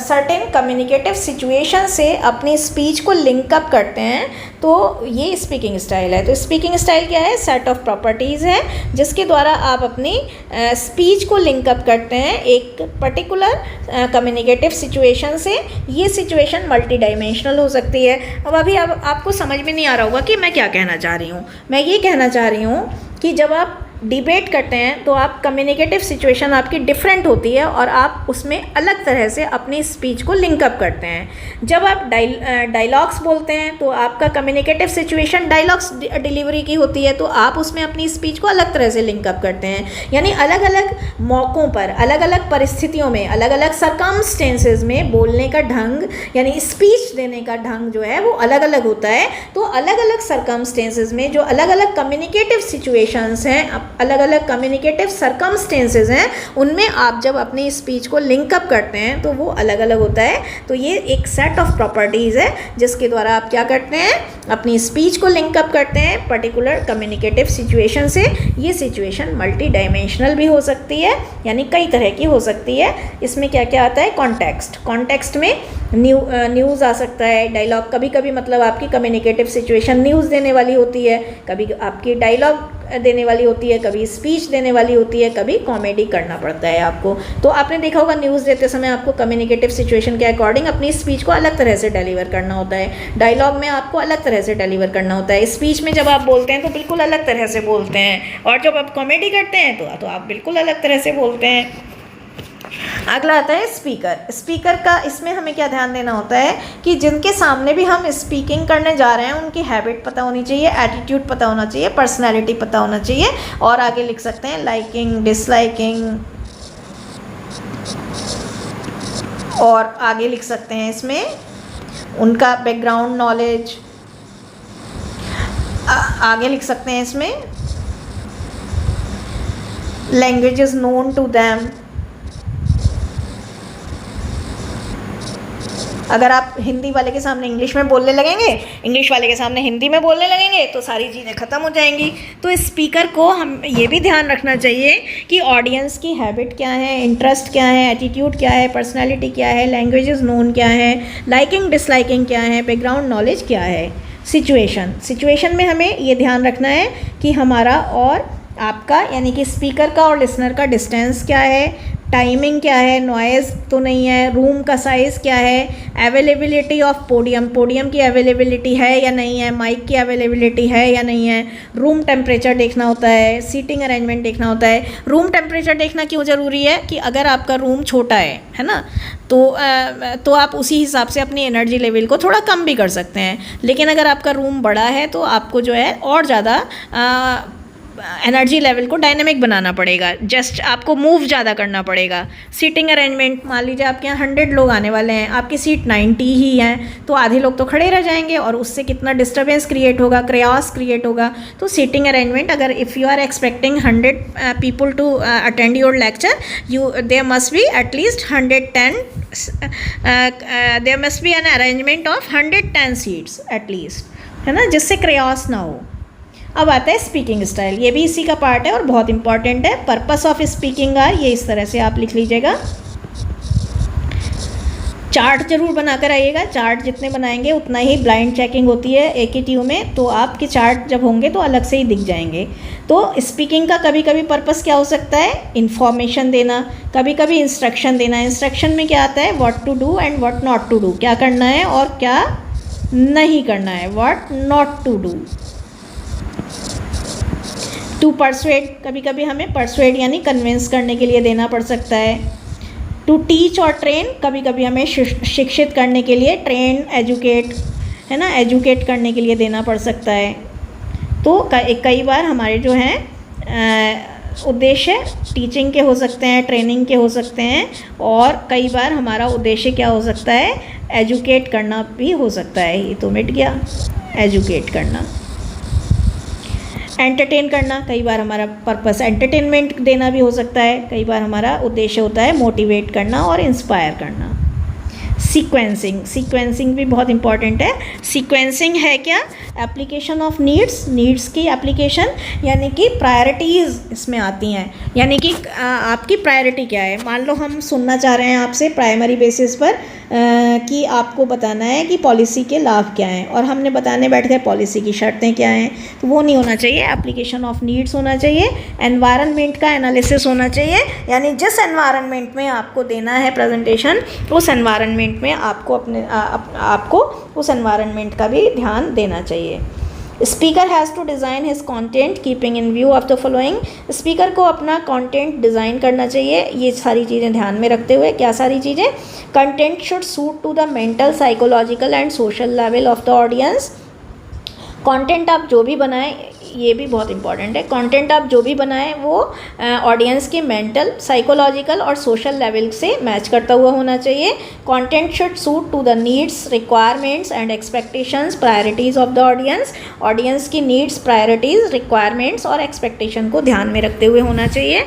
certain communicative situation से अपनी स्पीच को लिंक अप करते हैं तो ये स्पीकिंग स्टाइल है। तो स्पीकिंग स्टाइल क्या है, सेट ऑफ प्रॉपर्टीज़ है जिसके द्वारा आप अपनी स्पीच को लिंक अप करते हैं एक पर्टिकुलर कम्युनिकेटिव सिचुएशन से। ये सिचुएशन मल्टी डायमेंशनल हो सकती है। अब अभी आपको समझ में नहीं आ रहा होगा कि मैं क्या कहना चाह रही हूँ। मैं ये कहना चाह रही हूँ कि जब आप डिबेट करते हैं तो आप कम्युनिकेटिव सिचुएशन आपकी डिफरेंट होती है और आप उसमें अलग तरह से अपनी स्पीच को लिंक अप करते हैं। जब आप डायलॉग्स बोलते हैं तो आपका कम्युनिकेटिव सिचुएशन डायलॉग्स डिलीवरी की होती है, तो आप उसमें अपनी स्पीच को अलग तरह से लिंक अप करते हैं। यानी अलग अलग मौक़ों पर, अलग अलग परिस्थितियों में, अलग अलग सर्कमस्टेंसेस में बोलने का ढंग यानी स्पीच देने का ढंग जो है वो अलग अलग होता है। तो अलग अलग सर्कमस्टेंसेस में जो अलग अलग कम्युनिकेटिव सिचुएशंस हैं, अलग अलग कम्युनिकेटिव सर्कमस्टेंसेस हैं, उनमें आप जब अपनी स्पीच को लिंक अप करते हैं तो वो अलग अलग होता है। तो ये एक सेट ऑफ प्रॉपर्टीज़ है जिसके द्वारा आप क्या करते हैं, अपनी स्पीच को लिंक अप करते हैं पर्टिकुलर कम्युनिकेटिव सिचुएशन से। ये सिचुएशन मल्टी डायमेंशनल भी हो सकती है, यानी कई तरह की हो सकती है। इसमें क्या क्या आता है, कॉन्टेक्स्ट। कॉन्टेक्स्ट में न्यूज़ आ सकता है, डायलॉग। कभी कभी मतलब आपकी कम्युनिकेटिव सिचुएशन न्यूज़ देने वाली होती है, कभी आपकी डायलॉग देने वाली होती है, कभी स्पीच देने वाली होती है, कभी कॉमेडी करना पड़ता है आपको। तो आपने देखा होगा न्यूज़ देते समय आपको कम्युनिकेटिव सिचुएशन के अकॉर्डिंग अपनी स्पीच को अलग तरह से डिलीवर करना होता है। डायलॉग में आपको अलग तरह से डिलीवर करना होता है। स्पीच में जब आप बोलते हैं तो बिल्कुल अलग तरह से बोलते हैं, और जब आप कॉमेडी करते हैं तो आप बिल्कुल अलग तरह से बोलते हैं। अगला आता है स्पीकर। स्पीकर का इसमें हमें क्या ध्यान देना होता है कि जिनके सामने भी हम स्पीकिंग करने जा रहे हैं उनकी हैबिट पता होनी चाहिए, एटीट्यूड पता होना चाहिए, पर्सनैलिटी पता होना चाहिए। और आगे लिख सकते हैं लाइकिंग, डिसलाइकिंग, और आगे लिख सकते हैं इसमें उनका बैकग्राउंड नॉलेज, आगे लिख सकते हैं इसमें लैंग्वेजेस नोन टू दैम। अगर आप हिंदी वाले के सामने इंग्लिश में बोलने लगेंगे, इंग्लिश वाले के सामने हिंदी में बोलने लगेंगे तो सारी चीज़ें ख़त्म हो जाएंगी। तो स्पीकर को हम ये भी ध्यान रखना चाहिए कि ऑडियंस की हैबिट क्या है, इंटरेस्ट क्या है, एटीट्यूड क्या है, पर्सनालिटी क्या है, लैंग्वेजेस नोन क्या है, लाइकिंग डिसलाइकिंग क्या है, बैकग्राउंड नॉलेज क्या है। सिचुएशन में हमें ये ध्यान रखना है कि हमारा और आपका यानी कि स्पीकर का और लिसनर का डिस्टेंस क्या है, टाइमिंग क्या है, नॉइज़ तो नहीं है, रूम का साइज़ क्या है, अवेलेबिलिटी ऑफ पोडियम की अवेलेबिलिटी है या नहीं है, माइक की अवेलेबिलिटी है या नहीं है, रूम टेम्परेचर देखना होता है, सीटिंग अरेंजमेंट देखना होता है। रूम टेम्परेचर देखना क्यों ज़रूरी है कि अगर आपका रूम छोटा है ना, तो आप उसी हिसाब से अपनी एनर्जी लेवल को थोड़ा कम भी कर सकते हैं। लेकिन अगर आपका रूम बड़ा है तो आपको जो है और ज़्यादा एनर्जी लेवल को डायनामिक बनाना पड़ेगा, जस्ट आपको मूव ज़्यादा करना पड़ेगा। सीटिंग अरेंजमेंट, मान लीजिए आपके यहाँ 100 लोग आने वाले हैं, आपकी सीट 90 ही हैं, तो आधे लोग तो खड़े रह जाएंगे और उससे कितना डिस्टर्बेंस क्रिएट होगा, क्रेओस क्रिएट होगा। तो सीटिंग अरेंजमेंट, अगर if you are expecting 100 people to attend your lecture, there must be at least 110 there must be an arrangement of 110 seats at least, है ना, जिससे क्रेओस ना हो। अब आता है स्पीकिंग स्टाइल, ये भी इसी का पार्ट है और बहुत इंपॉर्टेंट है। पर्पस ऑफ स्पीकिंग आर, ये इस तरह से आप लिख लीजिएगा। चार्ट जरूर बनाकर आइएगा, चार्ट जितने बनाएंगे उतना ही ब्लाइंड चेकिंग होती है AKTU में, तो आपके चार्ट जब होंगे तो अलग से ही दिख जाएंगे। तो स्पीकिंग का कभी कभी पर्पस क्या हो सकता है, इन्फॉर्मेशन देना, कभी कभी इंस्ट्रक्शन देना। इंस्ट्रक्शन में क्या आता है, what to do and what not to do, क्या करना है और क्या नहीं करना है, what not to do. To persuade, कभी कभी हमें परसुएड यानी कन्विंस करने के लिए देना पड़ सकता है। टू टीच और ट्रेन, कभी कभी हमें शिक्षित करने के लिए, ट्रेन, एजुकेट, है ना, एजुकेट करने के लिए देना पड़ सकता है। तो कई बार हमारे जो हैं उद्देश्य टीचिंग के हो सकते हैं, ट्रेनिंग के हो सकते हैं, और कई बार हमारा उद्देश्य क्या हो सकता है, एजुकेट करना भी हो सकता है। ये तो मिट गया, एजुकेट करना। एंटरटेन करना, कई बार हमारा पर्पस एंटरटेनमेंट देना भी हो सकता है, कई बार हमारा उद्देश्य होता है मोटिवेट करना और इंस्पायर करना। सीक्वेंसिंग भी बहुत इंपॉर्टेंट है। सीक्वेंसिंग है क्या? एप्लीकेशन ऑफ नीड्स की एप्लीकेशन, यानी कि प्रायोरिटीज़ इसमें आती हैं। यानी कि आपकी प्रायोरिटी क्या है। मान लो हम सुनना चाह रहे हैं आपसे प्राइमरी बेसिस पर कि आपको बताना है कि पॉलिसी के लाभ क्या हैं, और हमने बताने बैठ गए पॉलिसी की शर्तें क्या हैं, तो वो नहीं होना चाहिए। एप्लीकेशन ऑफ नीड्स होना चाहिए। एनवायरनमेंट का एनालिसिस होना चाहिए, यानी जिस एनवायरनमेंट में आपको देना है प्रेजेंटेशन, उस एनवायरनमेंट में आपको आपको उस एनवायरनमेंट का भी ध्यान देना चाहिए। Speaker has to design his content keeping in view of the following. Speaker को अपना कंटेंट डिज़ाइन करना चाहिए, ये सारी चीज़ें ध्यान में रखते हुए। क्या सारी चीज़ें? Content should suit to the mental, psychological and social level of the audience. Content आप जो भी बनाएं, ये भी बहुत इंपॉर्टेंट है, कंटेंट आप जो भी बनाएं वो ऑडियंस के मेंटल, साइकोलॉजिकल और सोशल लेवल से मैच करता हुआ होना चाहिए। Content should suit to the needs, requirements and expectations, priorities of the audience. Audience की नीड्स, प्रायोरिटीज़, रिक्वायरमेंट्स और एक्सपेक्टेशन को ध्यान में रखते हुए होना चाहिए।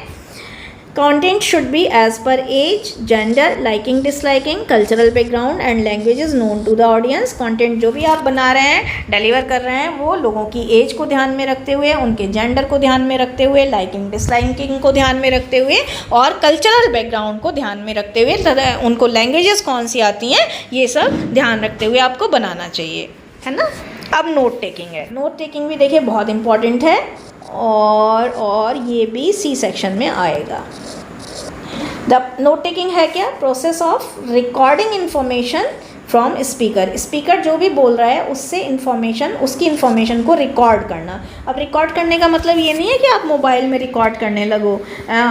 Content should be as per age, gender, liking, disliking, cultural background and languages known to the audience. Content जो भी आप बना रहे हैं, डिलीवर कर रहे हैं, वो लोगों की एज को ध्यान में रखते हुए, उनके जेंडर को ध्यान में रखते हुए, लाइकिंग डिसलाइकिंग को ध्यान में रखते हुए और कल्चरल बैकग्राउंड को ध्यान में रखते हुए, तथा उनको लैंग्वेजेस कौन सी आती हैं, ये सब ध्यान रखते हुए आपको बनाना चाहिए, है ना। अब नोट टेकिंग है। नोट टेकिंग भी देखिए बहुत इंपॉर्टेंट है, और ये भी सी सेक्शन में आएगा। द नोट टेकिंग है क्या? Process of recording information from speaker. Speaker जो भी बोल रहा है उससे उसकी इन्फॉर्मेशन को रिकॉर्ड करना। अब रिकॉर्ड करने का मतलब ये नहीं है कि आप मोबाइल में रिकॉर्ड करने लगो,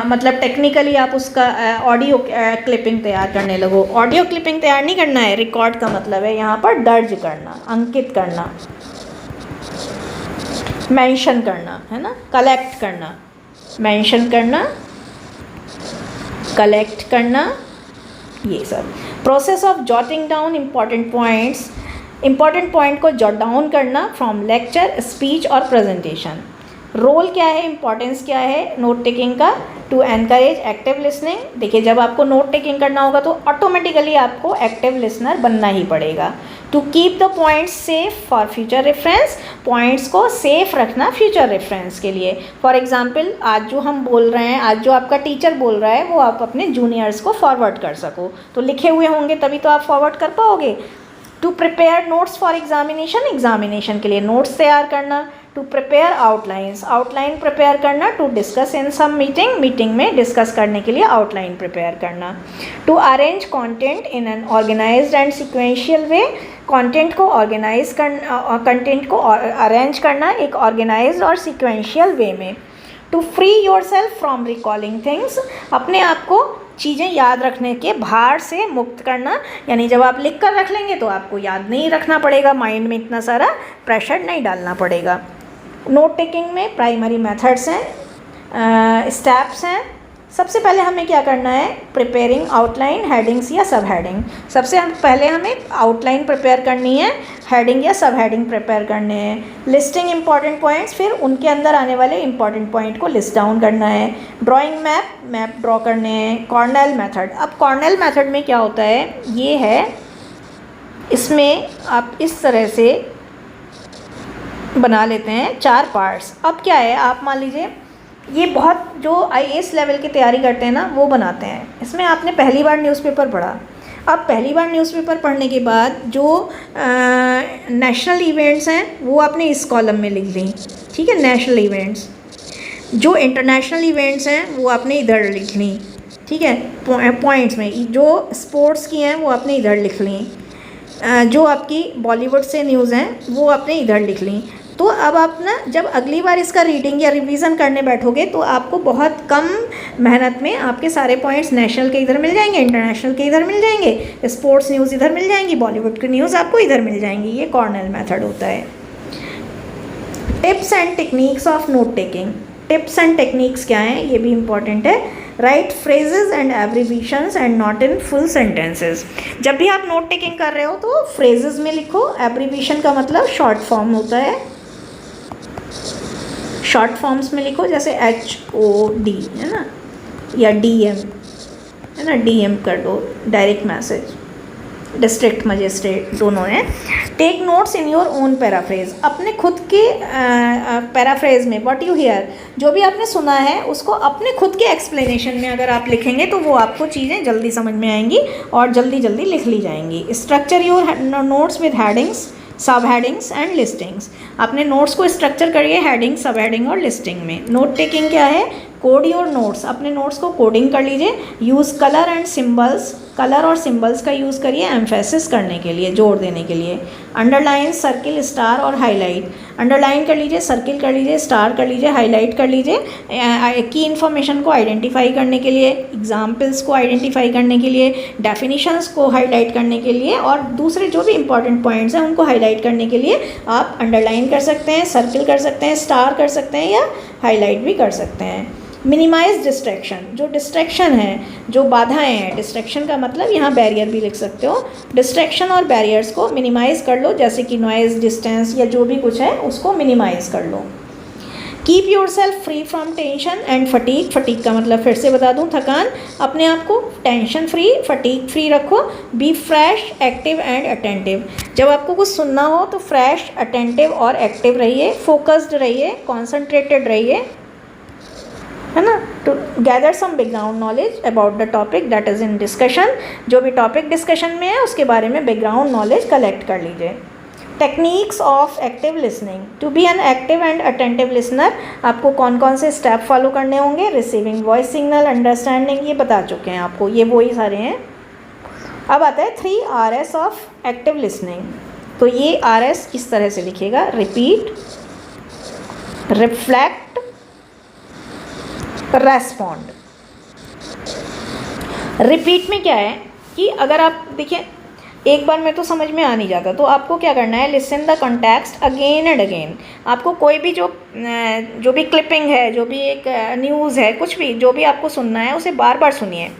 मतलब टेक्निकली आप उसका ऑडियो क्लिपिंग तैयार करने लगो। ऑडियो क्लिपिंग तैयार नहीं करना है। रिकॉर्ड का मतलब है यहाँ पर दर्ज करना, अंकित करना, मेंशन करना, है ना, कलेक्ट करना, मेंशन करना, कलेक्ट करना, ये सब। Process of jotting down important points, important point को जॉट डाउन करना फ्रॉम लेक्चर, स्पीच और प्रेजेंटेशन। रोल क्या है, इंपॉर्टेंस क्या है नोट टेकिंग का? To encourage active listening. देखिए जब आपको नोट टेकिंग करना होगा तो ऑटोमेटिकली आपको एक्टिव लिसनर बनना ही पड़ेगा। To keep the points safe for future reference. Points को सेफ रखना फ्यूचर रेफरेंस के लिए। फॉर एग्जांपल आज जो हम बोल रहे हैं, आज जो आपका टीचर बोल रहा है, वो आप अपने जूनियर्स को फॉरवर्ड कर सको, तो लिखे हुए होंगे तभी तो आप फॉरवर्ड कर पाओगे। To prepare notes for examination, examination के लिए नोट्स तैयार करना। To prepare outlines, outline prepare करना। To discuss in some meeting, meeting में डिस्कस करने के लिए आउटलाइन प्रिपेयर करना। To arrange content in an organized and sequential way. Content को ऑर्गेनाइज करना, कंटेंट को अरेंज करना एक ऑर्गेनाइज्ड और सिक्वेंशियल वे में। To free yourself from recalling things, अपने आप को चीज़ें याद रखने के भार से मुक्त करना। यानी जब आप लिख कर रख लेंगे तो आपको याद नहीं रखना पड़ेगा, माइंड में इतना सारा प्रेशर नहीं डालना पड़ेगा। नोट टेकिंग में प्राइमरी मेथड्स हैं, स्टेप्स हैं। सबसे पहले हमें क्या करना है? प्रिपेयरिंग आउटलाइन, हेडिंग्स या सब हेडिंग। सबसे पहले हमें आउटलाइन प्रिपेयर करनी है, हेडिंग या सब हेडिंग प्रिपेयर करने हैं। लिस्टिंग इंपॉर्टेंट पॉइंट्स, फिर उनके अंदर आने वाले इंपॉर्टेंट पॉइंट को लिस्ट डाउन करना है। ड्राइंग मैप ड्रॉ करने हैं। कॉर्नेल मेथड, अब कॉर्नेल मेथड में क्या होता है, ये है, इसमें आप इस तरह से बना लेते हैं 4 पार्ट्स। अब क्या है, आप मान लीजिए ये बहुत जो IAS लेवल की तैयारी करते हैं ना वो बनाते हैं। इसमें आपने पहली बार न्यूज़पेपर पढ़ा, अब पहली बार न्यूज़पेपर पढ़ने के बाद जो नेशनल इवेंट्स हैं वो आपने इस कॉलम में लिख ली, ठीक है, नेशनल इवेंट्स। जो इंटरनेशनल इवेंट्स हैं वो आपने इधर लिख ली, ठीक है, पॉइंट्स में। जो स्पोर्ट्स की हैं वो आपने इधर लिख ली, जो आपकी बॉलीवुड से न्यूज़ हैं वो आपने इधर लिख ली। तो अब आप ना जब अगली बार इसका रीडिंग या रिवीजन करने बैठोगे तो आपको बहुत कम मेहनत में आपके सारे पॉइंट्स नेशनल के इधर मिल जाएंगे, इंटरनेशनल के इधर मिल जाएंगे, स्पोर्ट्स न्यूज़ इधर मिल जाएंगी, बॉलीवुड की न्यूज़ आपको इधर मिल जाएंगी। ये कॉर्नेल मेथड होता है। Tips and techniques of note taking. Tips and techniques क्या हैं ये भी इम्पॉर्टेंट है। Write phrases and abbreviations and not in full sentences. जब भी आप नोट टेकिंग कर रहे हो तो फ्रेजेस में लिखो। एब्रीविशन का मतलब शॉर्ट फॉर्म होता है, शॉर्ट फॉर्म्स में लिखो, जैसे HOD है ना, या DM है ना, DM कर दो, डायरेक्ट मैसेज, डिस्ट्रिक्ट मजिस्ट्रेट दोनों हैं। Take notes in your own paraphrase, अपने खुद के पैराफ्रेज में, व्हाट यू हियर, जो भी आपने सुना है उसको अपने खुद के एक्सप्लेनेशन में अगर आप लिखेंगे तो वो आपको चीज़ें जल्दी समझ में आएंगी और जल्दी जल्दी लिख ली जाएंगी। Structure your notes with headings, सब हेडिंग्स एंड लिस्टिंग्स, अपने नोट्स को स्ट्रक्चर करिए हेडिंग, सब हेडिंग और लिस्टिंग में। नोट टेकिंग क्या है, कोड योर नोट्स, अपने नोट्स को कोडिंग कर लीजिए। Use colour and symbols, colour और सिम्बल्स का यूज़ करिए एम्फेसिस करने के लिए, जोर देने के लिए। अंडरलाइन, सर्किल, स्टार और हाईलाइट, अंडरलाइन कर लीजिए, सर्किल कर लीजिए, स्टार कर लीजिए, हाईलाइट कर लीजिए, की इन्फॉर्मेशन को आइडेंटिफाई करने के लिए, एग्जाम्पल्स को आइडेंटिफाई करने के लिए, डेफिनीशंस को हाईलाइट करने के लिए, और दूसरे जो भी इंपॉर्टेंट पॉइंट्स हैं उनको हाईलाइट करने के लिए आप अंडरलाइन कर सकते हैं, सर्किल कर सकते हैं, स्टार कर सकते हैं या हाईलाइट भी कर सकते हैं। मिनिमाइज डिस्ट्रैक्शन, जो डिस्ट्रैक्शन है, जो बाधाएं हैं, डिस्ट्रैक्शन का मतलब यहाँ बैरियर भी लिख सकते हो, डिस्ट्रैक्शन और बैरियर्स को मिनिमाइज कर लो, जैसे कि नॉइज़, डिस्टेंस या जो भी कुछ है उसको मिनिमाइज कर लो। Keep your self free from tension and fatigue, fatigue का मतलब फिर से बता दूँ, थकान, अपने आप को टेंशन फ्री, फटीक फ्री रखो। Be fresh, active and attentive, जब आपको कुछ सुनना हो तो फ्रेश, अटेंटिव और एक्टिव रहिए, फोकस्ड रहिए, कॉन्सेंट्रेटेड रहिए, है ना। To gather some background knowledge about the topic that is in discussion, जो भी टॉपिक डिस्कशन में है उसके बारे में बैकग्राउंड नॉलेज कलेक्ट कर लीजिए। Techniques of active listening, to be an active and attentive listener आपको कौन कौन से स्टेप फॉलो करने होंगे, रिसीविंग वॉइस सिग्नल, अंडरस्टैंडिंग, ये बता चुके हैं आपको, ये वही सारे हैं। अब आता है 3 RS ऑफ एक्टिव लिसनिंग, तो ये RS इस तरह से लिखिएगा, रिपीट, रिफ्लेक्ट, रेस्पॉन्ड। रिपीट में क्या है कि अगर आप देखिए एक बार में तो समझ में आ नहीं जाता, तो आपको क्या करना है, listen the context again and again. आपको कोई भी जो भी क्लिपिंग है, जो भी एक न्यूज़ है, कुछ भी जो भी आपको सुनना है उसे बार बार सुनिए।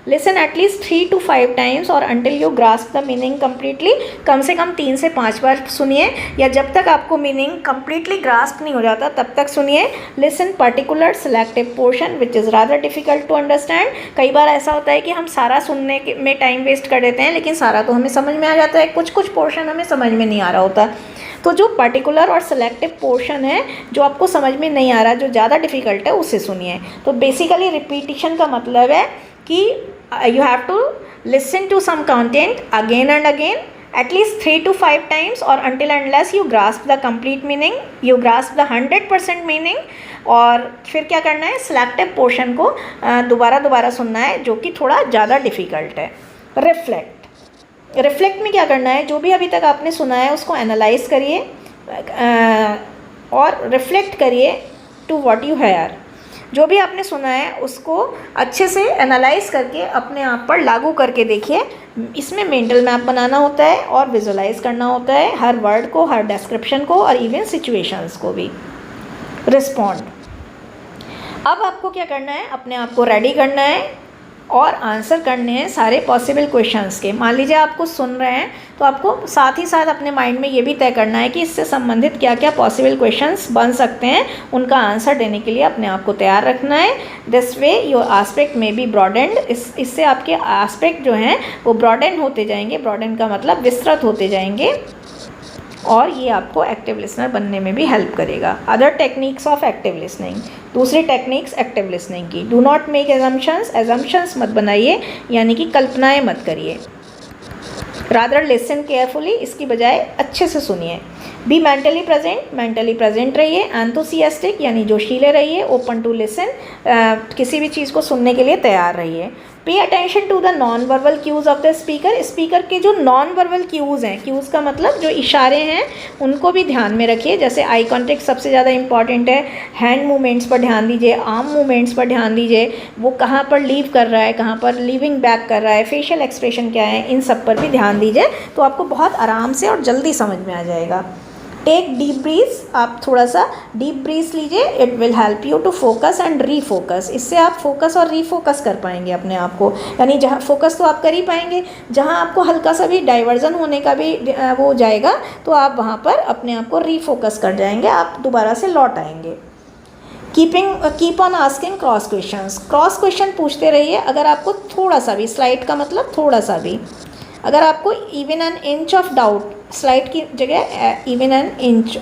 लिसन एटलीस्ट 3 to 5 टाइम्स और until you grasp the meaning completely, कम से कम 3 से 5 बार सुनिए, या जब तक आपको मीनिंग कम्प्लीटली ग्रास्प नहीं हो जाता तब तक सुनिए। Listen particular selective portion which is rather difficult to understand, कई बार ऐसा होता है कि हम सारा सुनने में टाइम वेस्ट कर देते हैं, लेकिन सारा तो हमें समझ में आ जाता है, कुछ कुछ पोर्शन हमें समझ में नहीं आ रहा होता। तो जो पर्टिकुलर और सेलेक्टिव पोर्शन है जो आपको समझ में नहीं आ रहा, जो ज़्यादा डिफ़िकल्ट है, उसे सुनिए। तो बेसिकली रिपीटिशन का मतलब है कि you have to listen to some content again and again at least 3 to 5 times or until unless you grasp the complete meaning, you grasp the 100% meaning। और फिर क्या करना है, सिलेक्टिव पोर्शन को दोबारा दोबारा सुनना है जो कि थोड़ा ज़्यादा डिफ़िकल्ट है। रिफ्लेक्ट, रिफ्लेक्ट में क्या करना है, जो भी अभी तक आपने सुना है उसको एनालाइज करिए और रिफ्लेक्ट करिए टू व्हाट यू हेयर। जो भी आपने सुना है उसको अच्छे से एनालाइज करके अपने आप पर लागू करके देखिए। इसमें मेंटल मैप बनाना होता है और विजुलाइज करना होता है हर वर्ड को, हर डिस्क्रिप्शन को और इवन सिचुएशंस को भी। रिस्पॉन्ड, अब आपको क्या करना है, अपने आप को रेडी करना है और आंसर करने हैं सारे पॉसिबल क्वेश्चंस के। मान लीजिए आप कुछ सुन रहे हैं तो आपको साथ ही साथ अपने माइंड में ये भी तय करना है कि इससे संबंधित क्या क्या पॉसिबल क्वेश्चंस बन सकते हैं, उनका आंसर देने के लिए अपने आप को तैयार रखना है। दिस वे योर आस्पेक्ट में बी ब्रॉडेंड, इससे आपके आस्पेक्ट जो हैं वो ब्रॉडेन होते जाएंगे। ब्रॉडेन का मतलब विस्तृत होते जाएंगे और ये आपको एक्टिव लिसनर बनने में भी हेल्प करेगा। Other techniques of active listening, दूसरी टेक्निक्स एक्टिव लिसनिंग की। Do not make assumptions, assumptions मत बनाइए, यानी कि कल्पनाएं मत करिए। रादर लिसन केयरफुली, इसकी बजाय अच्छे से सुनिए। Be mentally present, mentally present रहिए। एंथुसियास्टिक यानी जोशीले रहिए। ओपन टू लिसन, किसी भी चीज़ को सुनने के लिए तैयार रहिए। Pay attention to the non verbal cues of the speaker, speaker के जो नॉन वर्बल क्यूज़ हैं, क्यूज़ का मतलब जो इशारे हैं उनको भी ध्यान में रखिए। जैसे आई कॉन्टेक्ट सबसे ज़्यादा इंपॉर्टेंट है, हैंड मूवमेंट्स पर ध्यान दीजिए, आर्म मूवमेंट्स पर ध्यान दीजिए, वो कहाँ पर लीव कर रहा है, कहाँ पर लीविंग बैक कर रहा है, फेशियल एक्सप्रेशन क्या है, इन सब पर भी ध्यान दीजिए, तो आपको बहुत आराम से और जल्दी समझ में आ जाएगा। टेक डीप ब्रीथ्स, आप थोड़ा सा डीप ब्रीथ्स लीजिए। It will help you to focus and refocus, इससे आप फोकस और रीफोकस कर पाएंगे अपने आप को। यानी जहाँ फोकस तो आप कर ही पाएंगे, जहाँ आपको हल्का सा भी डाइवर्जन होने का भी वो हो जाएगा तो आप वहाँ पर अपने आप को रीफोकस कर जाएंगे, आप दोबारा से लौट आएंगे। Keep on asking cross questions, cross question पूछते रहिए। अगर आपको थोड़ा सा भी, स्लाइट का मतलब थोड़ा सा भी, अगर आपको even an inch of doubt, slight की जगह even an inch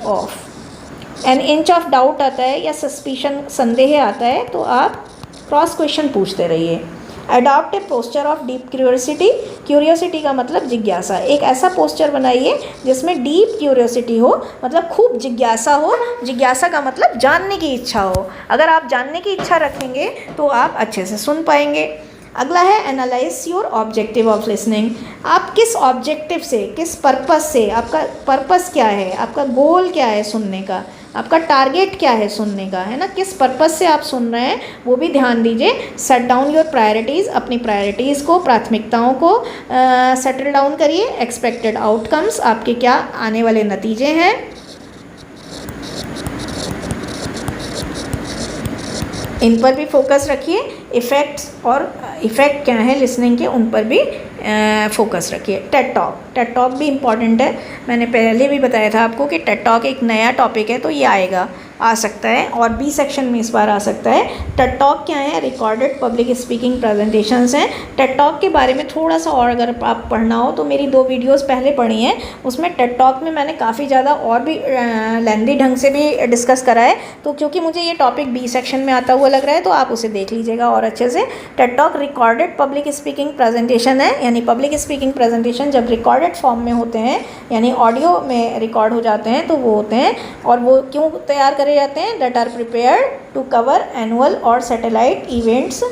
of doubt आता है या सस्पिशन, संदेह आता है, तो आप क्रॉस क्वेश्चन पूछते रहिए। Adopt a posture of deep curiosity, curiosity का मतलब जिज्ञासा, एक ऐसा पोस्चर बनाइए जिसमें डीप क्यूरियोसिटी हो, मतलब खूब जिज्ञासा हो। जिज्ञासा का मतलब जानने की इच्छा हो। अगर आप जानने की इच्छा रखेंगे तो आप अच्छे से सुन पाएंगे। अगला है analyse your objective of listening, आप किस ऑब्जेक्टिव से, किस पर्पस से, आपका पर्पस क्या है, आपका गोल क्या है सुनने का, आपका टारगेट क्या है सुनने का, है ना, किस पर्पस से आप सुन रहे हैं वो भी ध्यान दीजिए। सेट डाउन योर प्रायोरिटीज़, अपनी प्रायोरिटीज़ को, प्राथमिकताओं को सेटल डाउन करिए। एक्सपेक्टेड आउटकम्स, आपके क्या आने वाले नतीजे हैं। इन पर भी फोकस रखिए। इफ़ेक्ट्स और इफ़ेक्ट क्या है लिसनिंग के, उन पर भी फोकस रखिए। टेड टॉक, टेड टॉक भी इम्पॉर्टेंट है। मैंने पहले भी बताया था आपको कि टेड टॉक एक नया टॉपिक है, तो ये आएगा, आ सकता है, और बी सेक्शन में इस बार आ सकता है। टेड टॉक क्या है? रिकॉर्डेड पब्लिक स्पीकिंग प्रेजेंटेशंस हैं। टेड टॉक के बारे में थोड़ा सा और अगर आप पढ़ना हो तो मेरी 2 वीडियोस पहले पढ़ी हैं, उसमें टेड टॉक में मैंने काफ़ी ज़्यादा और भी लेंदी ढंग से भी डिस्कस करा है। तो क्योंकि मुझे ये टॉपिक बी सेक्शन में आता हुआ लग रहा है तो आप उसे देख लीजिएगा और अच्छे से। Ted talk recorded public speaking presentation है, यानी पब्लिक स्पीकिंग प्रेजेंटेशन जब रिकॉर्डेड फॉर्म में होते हैं, यानी ऑडियो में रिकॉर्ड हो जाते हैं, तो वो होते हैं। और वो क्यों तैयार करे जाते हैं? That are prepared to cover annual और सैटेलाइट इवेंट्स,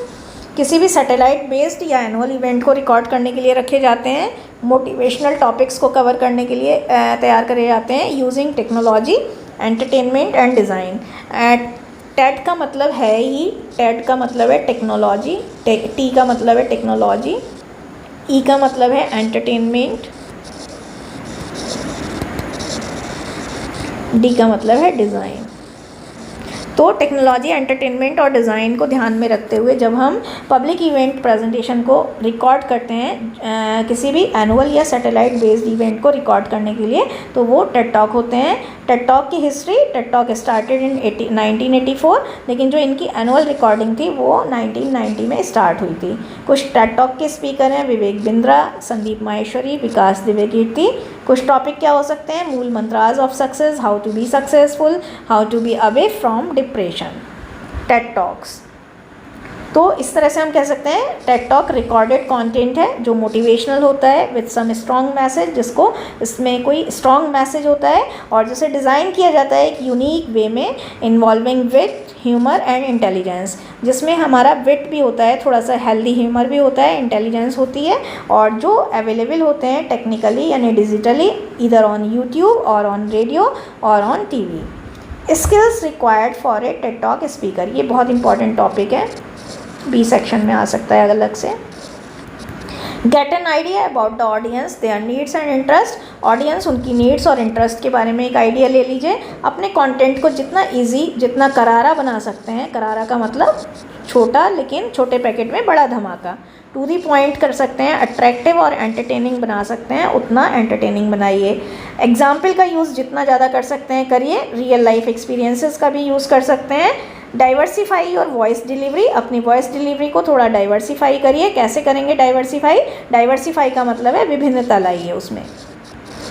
किसी भी सैटेलाइट बेस्ड या एनुअल इवेंट को रिकॉर्ड करने के लिए रखे जाते हैं। मोटिवेशनल टॉपिक्स को कवर करने के लिए तैयार करे जाते हैं। Using technology, entertainment and design. Ted का मतलब है ही, टेड का मतलब है टेक्नोलॉजी, टी का मतलब है टेक्नोलॉजी, ई का मतलब है एंटरटेनमेंट, डी का मतलब है डिज़ाइन। तो टेक्नोलॉजी, एंटरटेनमेंट और डिज़ाइन को ध्यान में रखते हुए जब हम पब्लिक इवेंट प्रेजेंटेशन को रिकॉर्ड करते हैं, किसी भी एनुअल या सैटेलाइट बेस्ड इवेंट को रिकॉर्ड करने के लिए, तो वो टेड टॉक होते हैं। टेड टॉक की history, Ted talk started in 1984, लेकिन जो इनकी एनुअल रिकॉर्डिंग थी वो 1990 में स्टार्ट हुई थी। कुछ टेड टॉक के स्पीकर हैं विवेक बिंद्रा, संदीप माहेश्वरी, विकास दिव्यकीर्ति। कुछ टॉपिक क्या हो सकते हैं? मूल mantras of success, how to be successful, how to be away from depression, TED talks. तो इस तरह से हम कह सकते हैं टेड टॉक रिकॉर्डेड कंटेंट है जो मोटिवेशनल होता है विद सम स्ट्रॉन्ग मैसेज, जिसको इसमें कोई स्ट्रॉन्ग मैसेज होता है और जिसे डिज़ाइन किया जाता है एक यूनिक वे में, involving wit, humour and intelligence, जिसमें हमारा विट भी होता है, थोड़ा सा हेल्दी ह्यूमर भी होता है, इंटेलिजेंस होती है, और जो अवेलेबल होते हैं टेक्निकली यानी डिजिटली, इधर ऑन यूट्यूब और ऑन रेडियो और on TV. Skills required for a Ted talk speaker, ये बहुत इंपॉर्टेंट टॉपिक है, बी सेक्शन में आ सकता है अलग से। Get an idea about the audience, there needs and interest, audience, उनकी नीड्स और इंटरेस्ट के बारे में एक आइडिया ले लीजिए। अपने कंटेंट को जितना इजी, जितना करारा बना सकते हैं, करारा का मतलब छोटा लेकिन छोटे पैकेट में बड़ा धमाका, टू दी पॉइंट कर सकते हैं, अट्रैक्टिव और एंटरटेनिंग बना सकते हैं, उतना एंटरटेनिंग बनाइए। एग्जाम्पल का यूज़ जितना ज़्यादा कर सकते हैं करिए, रियल लाइफ एक्सपीरियंसेस का भी यूज़ कर सकते हैं। डाइवर्सिफाई और वॉइस डिलीवरी, अपनी वॉइस डिलीवरी को थोड़ा डाइवर्सिफाई करिए। कैसे करेंगे डाइवर्सिफाई? डाइवर्सिफाई का मतलब है विभिन्नता लाइए उसमें।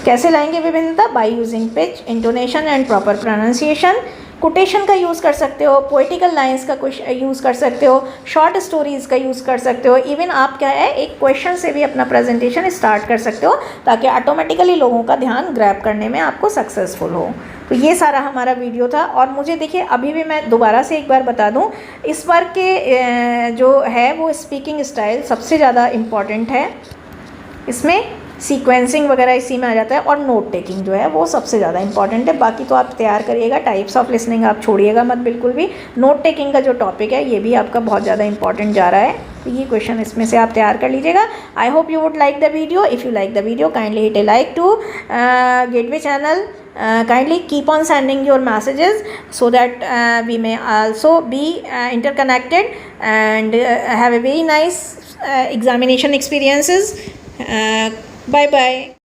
कैसे लाएंगे विभिन्नता? By using pitch, intonation and proper pronunciation. Quotation का यूज़ कर सकते हो, पोइटिकल लाइंस का कुछ यूज़ कर सकते हो, शॉर्ट स्टोरीज़ का यूज़ कर सकते हो। इवन आप क्या है एक क्वेश्चन से भी अपना प्रेजेंटेशन स्टार्ट कर सकते हो ताकि ऑटोमेटिकली लोगों का ध्यान ग्रैब करने में आपको सक्सेसफुल हो। तो ये सारा हमारा वीडियो था। और मुझे देखिए अभी भी मैं दोबारा से एक बार बता दूं, इस बार के जो है वो स्पीकिंग स्टाइल सबसे ज़्यादा इम्पॉर्टेंट है, इसमें सीक्वेंसिंग वगैरह इसी में आ जाता है, और नोट टेकिंग जो है वो सबसे ज़्यादा इंपॉर्टेंट है। बाकी तो आप तैयार करिएगा, टाइप्स ऑफ लिसनिंग आप छोड़िएगा मत बिल्कुल भी। नोट टेकिंग का जो टॉपिक है ये भी आपका बहुत ज़्यादा इंपॉर्टेंट जा रहा है, तो ये क्वेश्चन इसमें से आप तैयार कर लीजिएगा। I hope you would like the video. If you like the video kindly hit a like to Gateway channel. Kindly keep on sending your messages so that we may also be interconnected and have a very nice examination experiences. Bye bye.